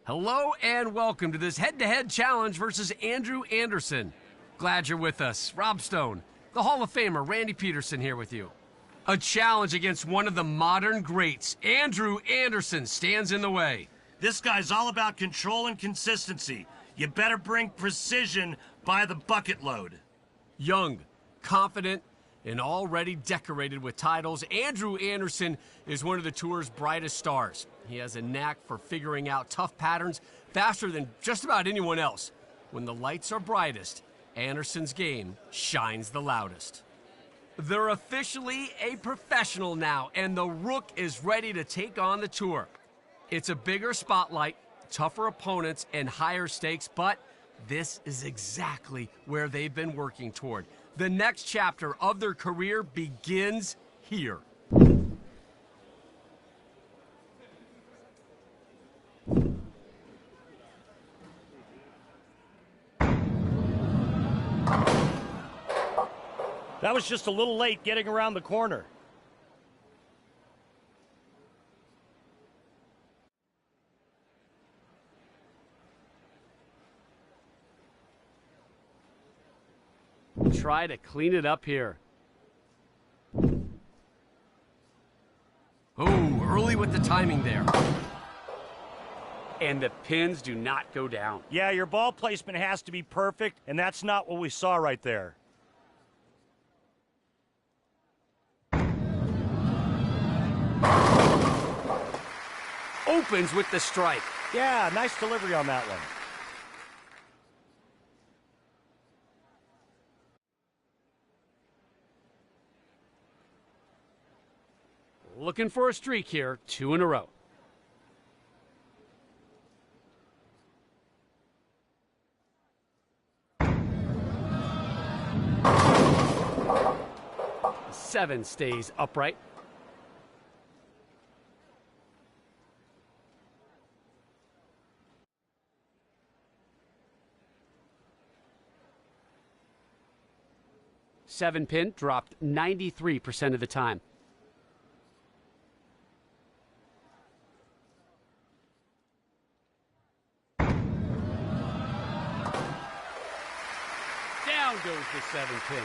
Hello and welcome to this head-to-head challenge versus Andrew Anderson. Glad you're with us. Rob Stone, the Hall of Famer Randy Peterson here with you. A challenge against one of the modern greats. Andrew Anderson stands in the way. This guy's all about control and consistency. You better bring precision by the bucket load. Young, confident, and already decorated with titles, Andrew Anderson is one of the tour's brightest stars. He has a knack for figuring out tough patterns faster than just about anyone else. When the lights are brightest, Anderson's game shines the loudest. They're officially a professional now, and the Rook is ready to take on the tour. It's a bigger spotlight, tougher opponents, and higher stakes, but this is exactly where they've been working toward. The next chapter of their career begins here. That was just a little late getting around the corner. Try to clean it up here. Oh, early with the timing there. And the pins do not go down. Yeah, your ball placement has to be perfect, and that's not what we saw right there. Opens with the strike. Yeah, nice delivery on that one. Looking for a streak here, 2 in a row. Seven stays upright. Seven pin dropped 93% of the time. Down goes the 7 pin.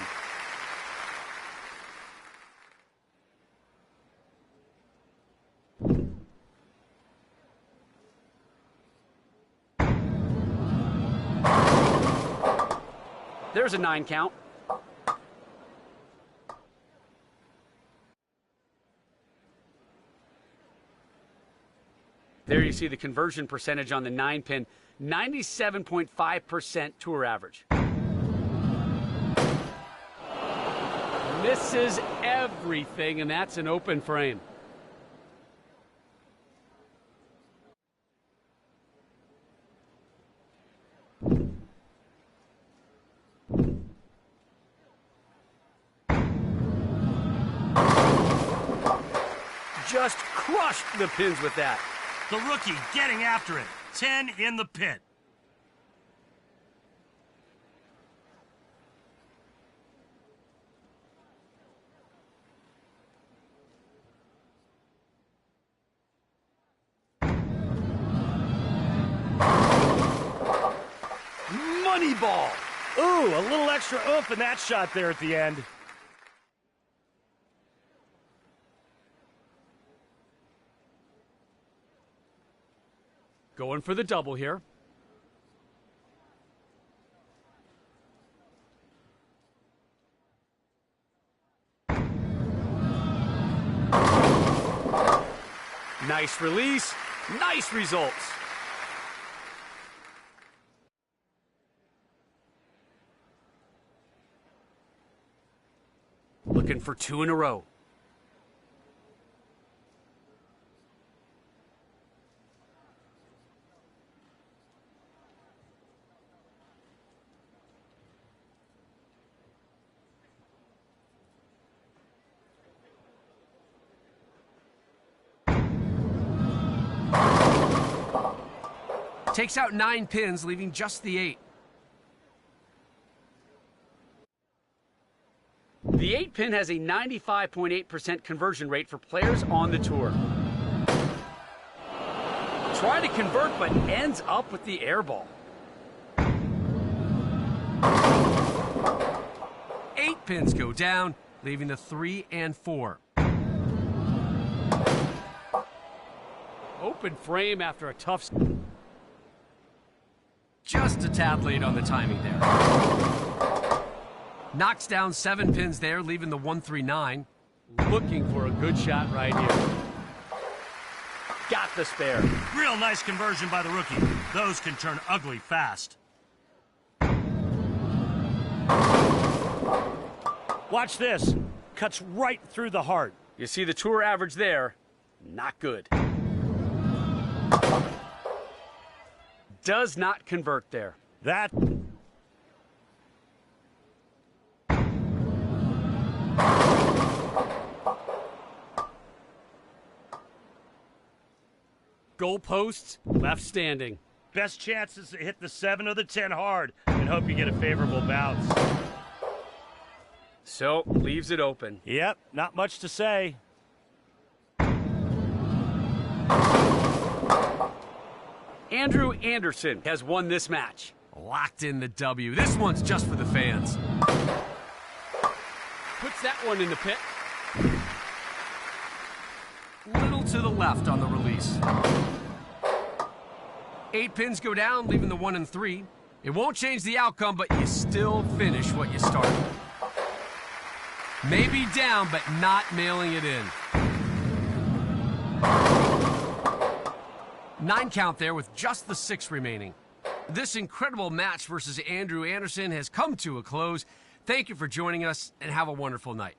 There's a 9 count. There you see the conversion percentage on the 9 pin, 97.5% tour average. Misses everything, and that's an open frame. Just crushed the pins with that. The rookie getting after it. 10 in the pit. Money ball. Ooh, a little extra oomph in that shot there at the end. Going for the double here. Nice release, nice results. Looking for 2 in a row. Takes out 9 pins, leaving just the 8. The 8 pin has a 95.8% conversion rate for players on the tour. Trying to convert, but ends up with the air ball. 8 pins go down, leaving the 3 and 4. Open frame after a tough... Just a tad late on the timing there. Knocks down 7 pins there, leaving the 1-3-9. Looking for a good shot right here. Got the spare. Real nice conversion by the rookie. Those can turn ugly fast. Watch this. Cuts right through the heart. You see the tour average there. Not good. Does not convert there. That... Goalposts left standing. Best chance is to hit the 7 or the 10 hard and hope you get a favorable bounce. So, leaves it open. Yep, not much to say. Andrew Anderson has won this match. Locked in the W. This one's just for the fans. Puts that one in the pit. Little to the left on the release. 8 pins go down, leaving the 1 and 3. It won't change the outcome, but you still finish what you started. Maybe down, but not mailing it in. 9 count there with just the 6 remaining. This incredible match versus Andrew Anderson has come to a close. Thank you for joining us, and have a wonderful night.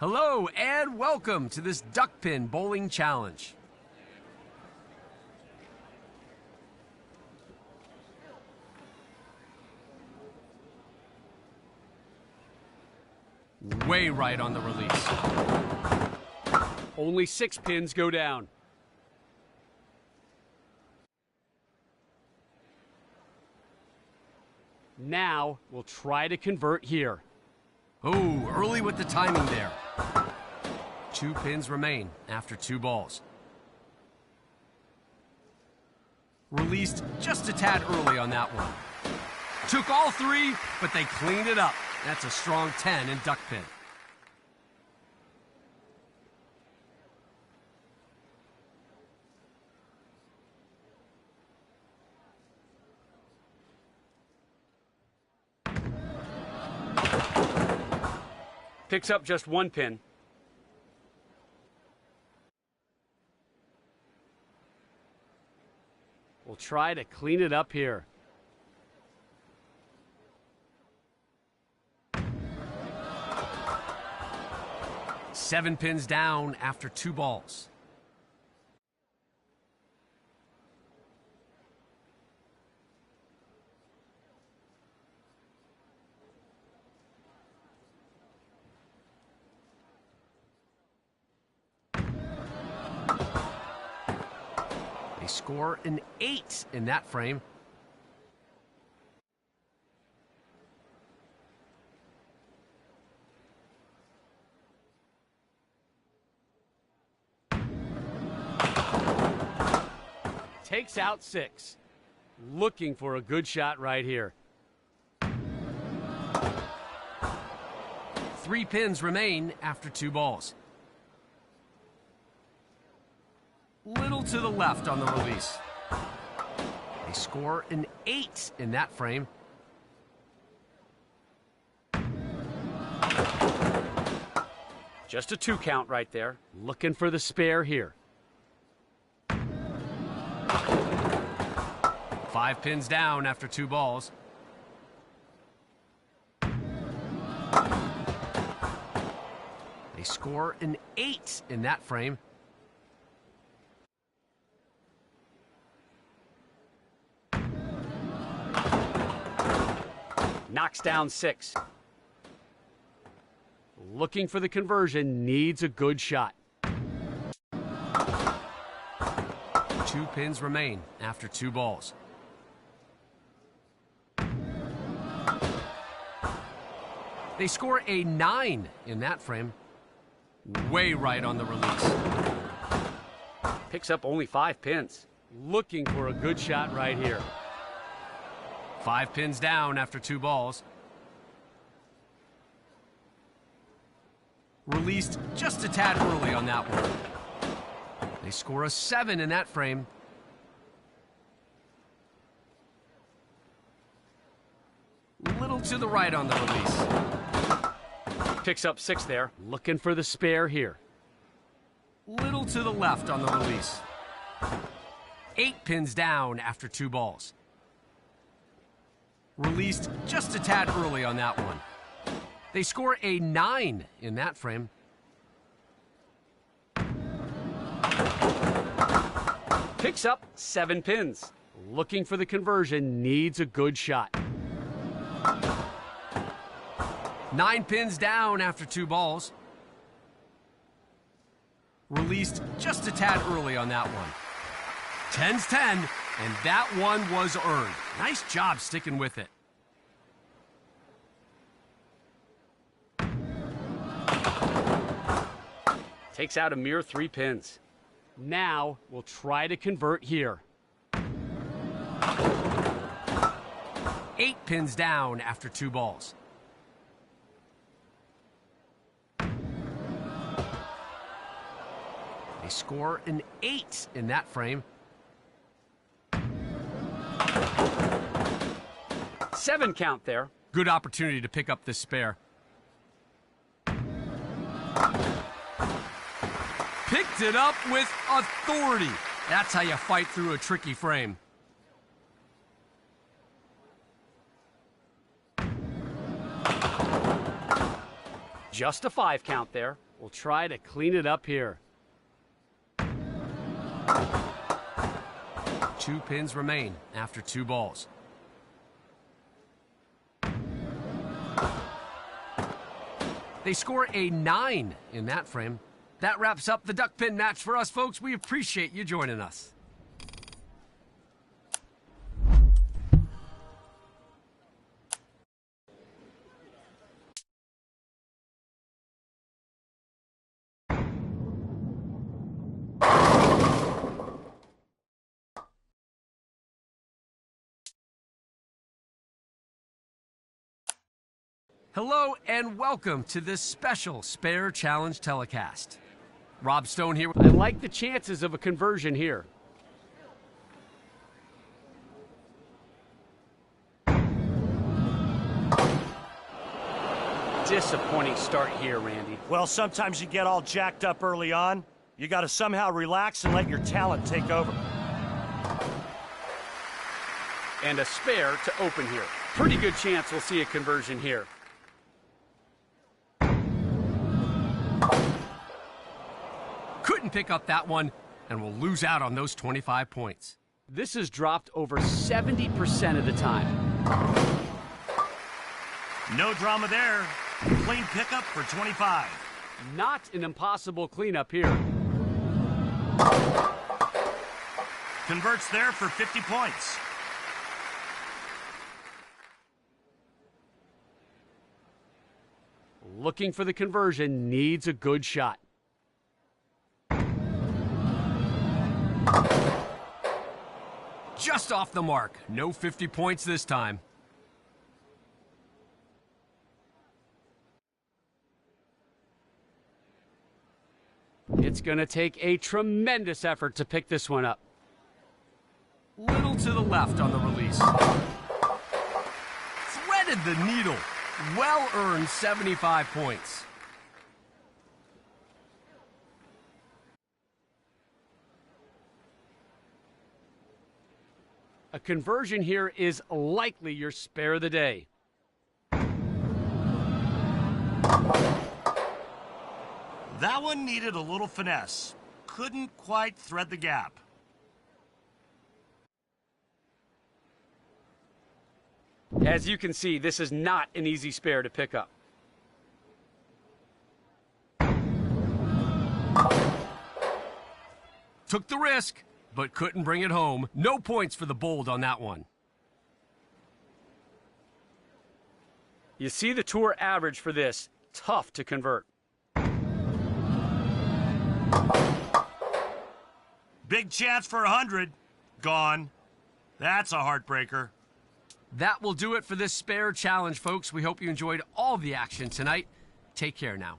Hello and welcome to this duck pin bowling challenge. Way right on the release. Only 6 pins go down. Now we'll try to convert here. Oh, early with the timing there. 2 pins remain after 2 balls. Released just a tad early on that one. Took all 3, but they cleaned it up. That's a strong 10 in duck pin. Picks up just 1 pin. We'll try to clean it up here. Seven pins down after 2 balls. They score an 8 in that frame. Takes out 6. Looking for a good shot right here. 3 pins remain after 2 balls. Little to the left on the release. They score an 8 in that frame. Just a 2 count right there. Looking for the spare here. 5 pins down after 2 balls. They score an 8 in that frame. Knocks down 6. Looking for the conversion, needs a good shot. 2 pins remain after 2 balls. They score a 9 in that frame. Way right on the release. Picks up only 5 pins. Looking for a good shot right here. 5 pins down after 2 balls. Released just a tad early on that one. They score a 7 in that frame. Little to the right on the release. Picks up 6 there. Looking for the spare here. Little to the left on the release. 8 pins down after 2 balls. Released just a tad early on that one. They score a 9 in that frame. Picks up 7 pins. Looking for the conversion, needs a good shot. 9 pins down after 2 balls. Released just a tad early on that one. 10's 10, and that one was earned. Nice job sticking with it. Takes out a mere 3 pins. Now we'll try to convert here. 8 pins down after 2 balls. They score an 8 in that frame. 7 count there. Good opportunity to pick up this spare. Picked it up with authority. That's how you fight through a tricky frame. Just a 5 count there. will try to clean it up here. 2 pins remain after 2 balls. They score a 9 in that frame. That wraps up the duck pin match for us, folks. We appreciate you joining us. Hello and welcome to this special Spare Challenge telecast. Rob Stone here. I like the chances of a conversion here. Disappointing start here, Randy. Well, sometimes you get all jacked up early on. You got to somehow relax and let your talent take over. And a spare to open here. Pretty good chance we'll see a conversion here. Couldn't pick up that one and will lose out on those 25 points. This is dropped over 70% of the time. No drama there. Clean pickup for 25. Not an impossible cleanup here. Converts there for 50 points. Looking for the conversion, needs a good shot. Just off the mark. No 50 points this time. It's going to take a tremendous effort to pick this one up. Little to the left on the release. Threaded the needle. Well-earned 75 points. A conversion here is likely your spare of the day. That one needed a little finesse. Couldn't quite thread the gap. As you can see, this is not an easy spare to pick up. Took the risk, but couldn't bring it home. No points for the bold on that one. You see the tour average for this. Tough to convert. Big chance for 100. Gone. That's a heartbreaker. That will do it for this spare challenge, folks. We hope you enjoyed all the action tonight. Take care now.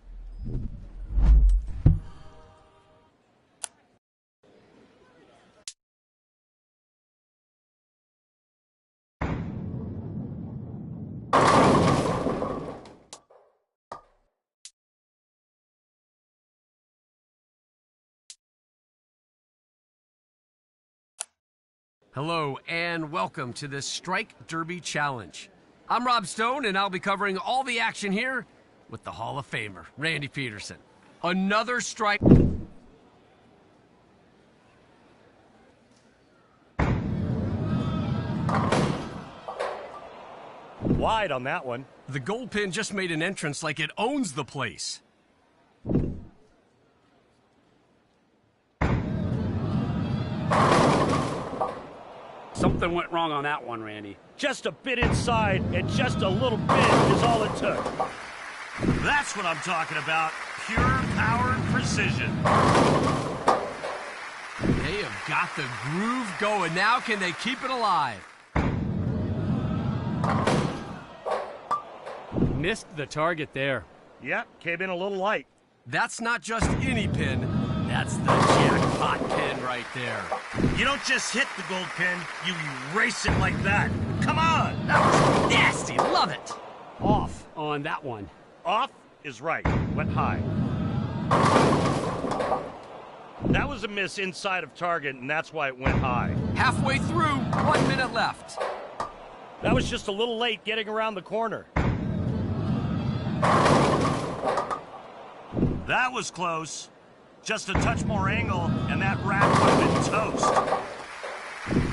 Hello and welcome to the Strike Derby Challenge. I'm Rob Stone and I'll be covering all the action here with the Hall of Famer, Randy Peterson. Another strike. Wide on that one. The gold pin just made an entrance like it owns the place. Something went wrong on that one, Randy. Just a bit inside, and just a little bit is all it took. That's what I'm talking about. Pure power and precision. They have got the groove going. Now can they keep it alive? Missed the target there. Yep, came in a little light. That's not just any pin. That's the jackpot pin right there. You don't just hit the gold pin, you erase it like that. Come on! That was nasty. Love it. Off on that one. Off is right. Went high. That was a miss inside of target, and that's why it went high. Halfway through, 1 minute left. That was just a little late getting around the corner. That was close. Just a touch more angle, and that rack would have been toast.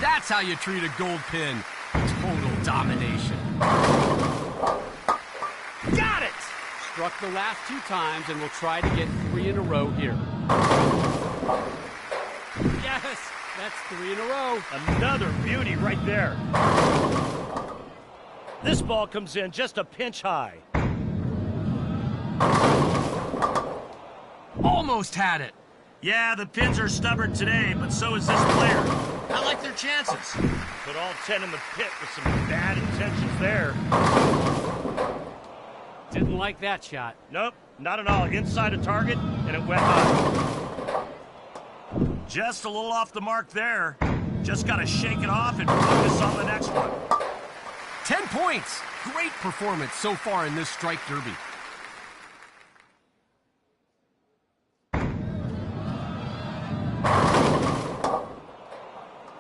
That's how you treat a gold pin. Total domination. Got it! Struck the last 2 times, and we'll try to get 3 in a row here. Yes, that's 3 in a row. Another beauty right there. This ball comes in just a pinch high. Almost had it. Yeah, the pins are stubborn today, but so is this player. I like their chances. Put all 10 in the pit with some bad intentions there. Didn't like that shot. Nope, not at all. Inside a target, and it went high. Just a little off the mark there. Just got to shake it off and focus on the next one. 10 points. Great performance so far in this strike derby.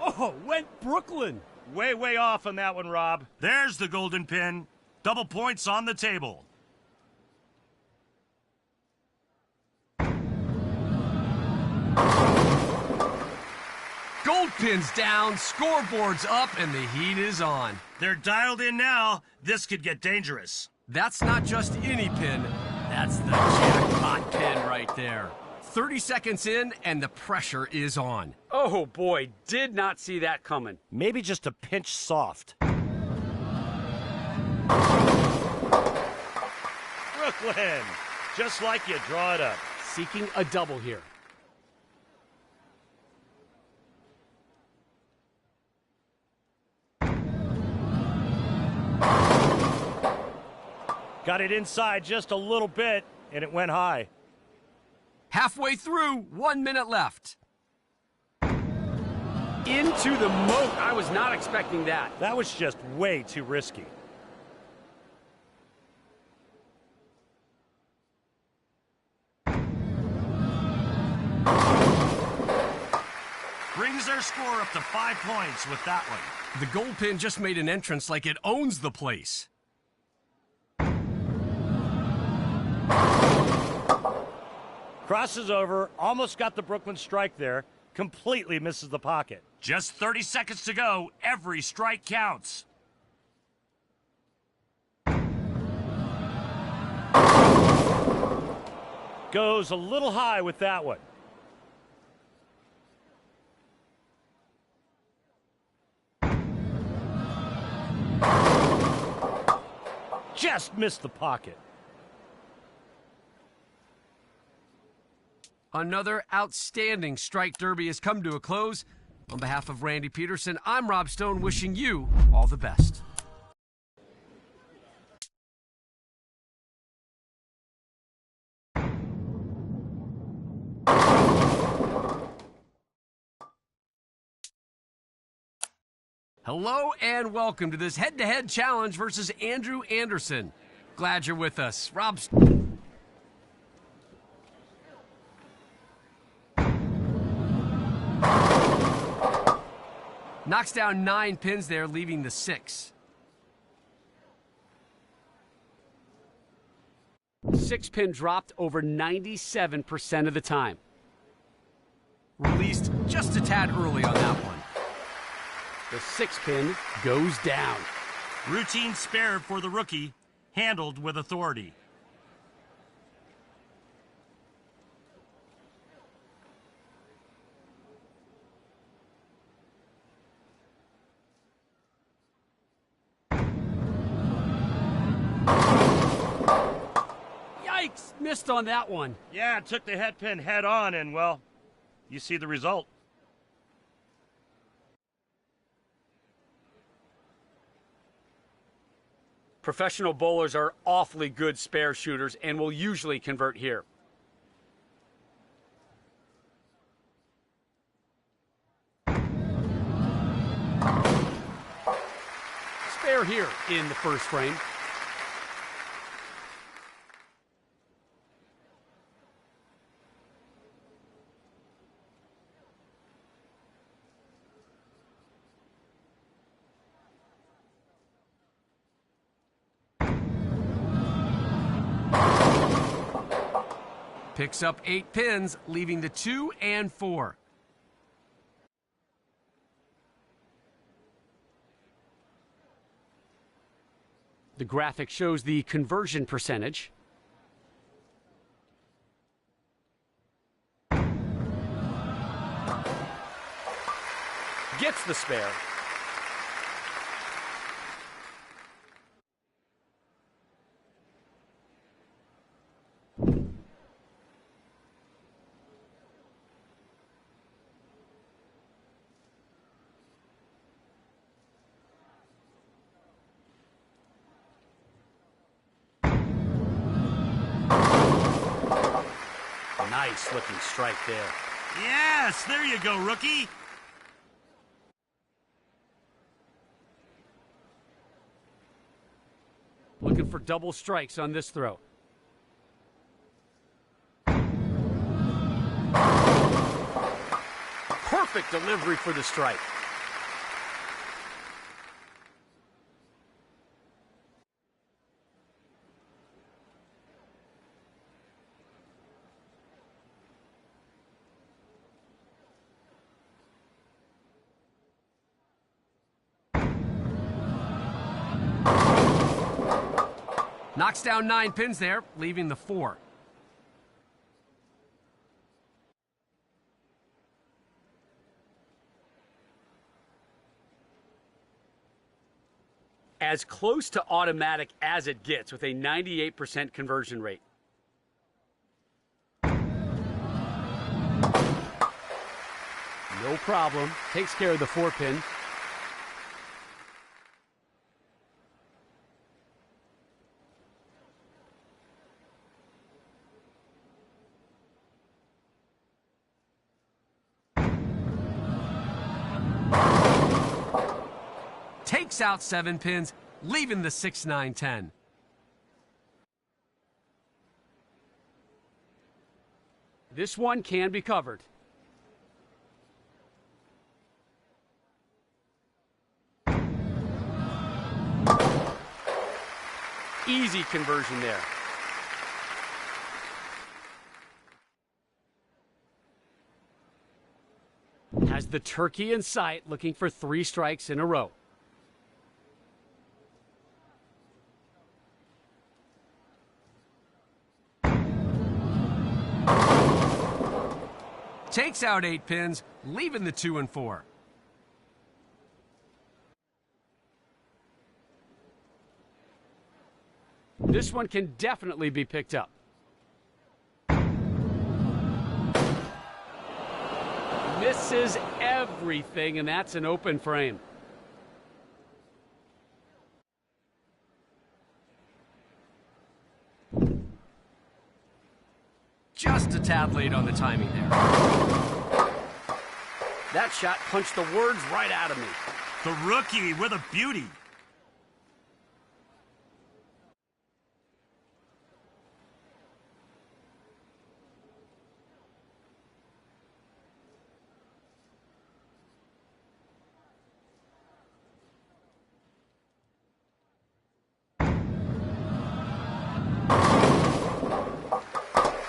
Oh, went Brooklyn. Way, way off on that one, Rob. There's the golden pin. Double points on the table. Gold pin's down, scoreboard's up, and the heat is on. They're dialed in now. This could get dangerous. That's not just any pin. That's the jackpot pin right there. 30 seconds in, and the pressure is on. Oh, boy, did not see that coming. Maybe just a pinch soft. Brooklyn, just like you draw it up. Seeking a double here. Got it inside just a little bit, and it went high. Halfway through, 1 minute left. Into the moat. I was not expecting that. That was just way too risky. Brings their score up to 5 points with that one. The gold pin just made an entrance like it owns the place. Crosses over, almost got the Brooklyn strike there, completely misses the pocket. Just 30 seconds to go. Every strike counts. Goes a little high with that one. Just missed the pocket. Another outstanding strike derby has come to a close. On behalf of Randy Peterson, I'm Rob Stone, wishing you all the best. Hello and welcome to this head-to-head challenge versus Andrew Anderson. Glad you're with us. Rob knocks down 9 pins there, leaving the 6. 6 pin dropped over 97% of the time. Released just a tad early on that one. The 6 pin goes down. Routine spare for the rookie, handled with authority. Yikes, missed on that one. Yeah, took the head pin head on, and well, you see the result. Professional bowlers are awfully good spare shooters and will usually convert here. Spare here in the first frame. Picks up 8 pins, leaving the 2 and 4. The graphic shows the conversion percentage. Gets the spare. Nice looking strike there. Yes, there you go, rookie. Looking for double strikes on this throw. Perfect delivery for the strike. Knocks down 9 pins there, leaving the 4. As close to automatic as it gets with a 98% conversion rate. No problem. Takes care of the 4 pin. Takes out 7 pins, leaving the 6, 9, 10. This one can be covered. Easy conversion there. Has the turkey in sight, looking for 3 strikes in a row. Takes out 8 pins, leaving the 2 and 4. This one can definitely be picked up. Misses everything, and that's an open frame. Just a tad late on the timing there. That shot punched the words right out of me. The rookie with a beauty.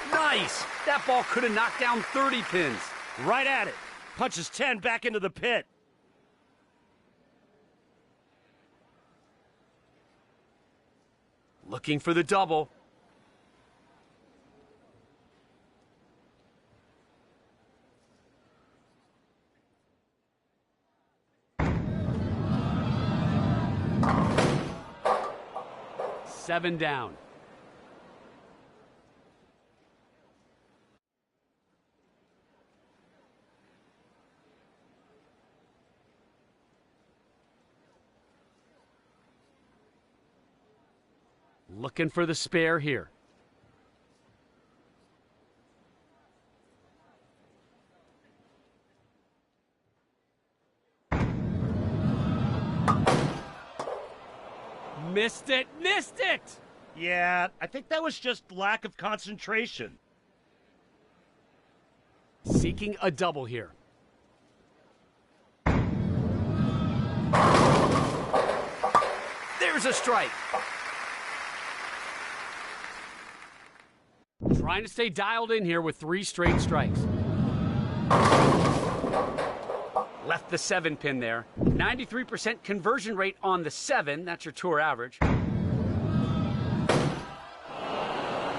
Nice! That ball could have knocked down 30 pins. Right at it. Punches 10 back into the pit. Looking for the double. Seven down. Looking for the spare here. Missed it, missed it! Yeah, I think that was just lack of concentration. Seeking a double here. There's a strike. Trying to stay dialed in here with 3 straight strikes. Left the 7 pin there. 93% conversion rate on the 7. That's your tour average.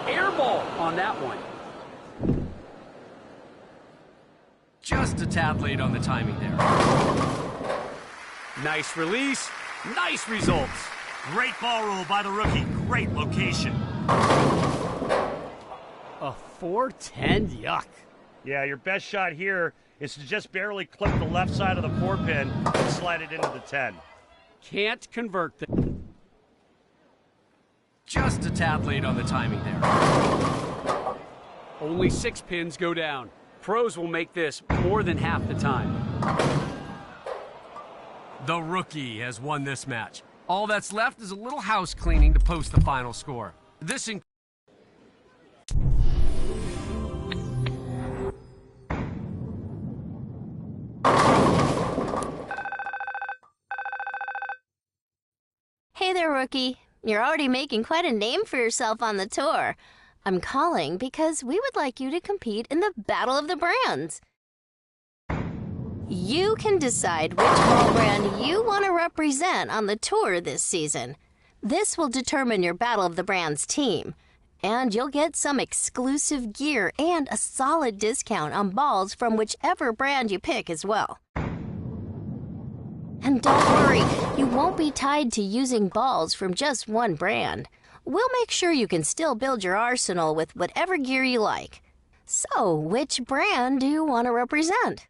Air ball on that one. Just a tad late on the timing there. Nice release. Nice results. Great ball roll by the rookie. Great location. A 410, yuck. Yeah, your best shot here is to just barely clip the left side of the 4 pin and slide it into the 10. Can't convert the... Just a tad late on the timing there. Only 6 pins go down. Pros will make this more than half the time. The rookie has won this match. All that's left is a little house cleaning to post the final score. This Hey there, rookie. You're already making quite a name for yourself on the tour. I'm calling because we would like you to compete in the Battle of the Brands. You can decide which ball brand you want to represent on the tour this season. This will determine your Battle of the Brands team, and you'll get some exclusive gear and a solid discount on balls from whichever brand you pick as well. And don't worry, you won't be tied to using balls from just one brand. We'll make sure you can still build your arsenal with whatever gear you like. So, which brand do you want to represent?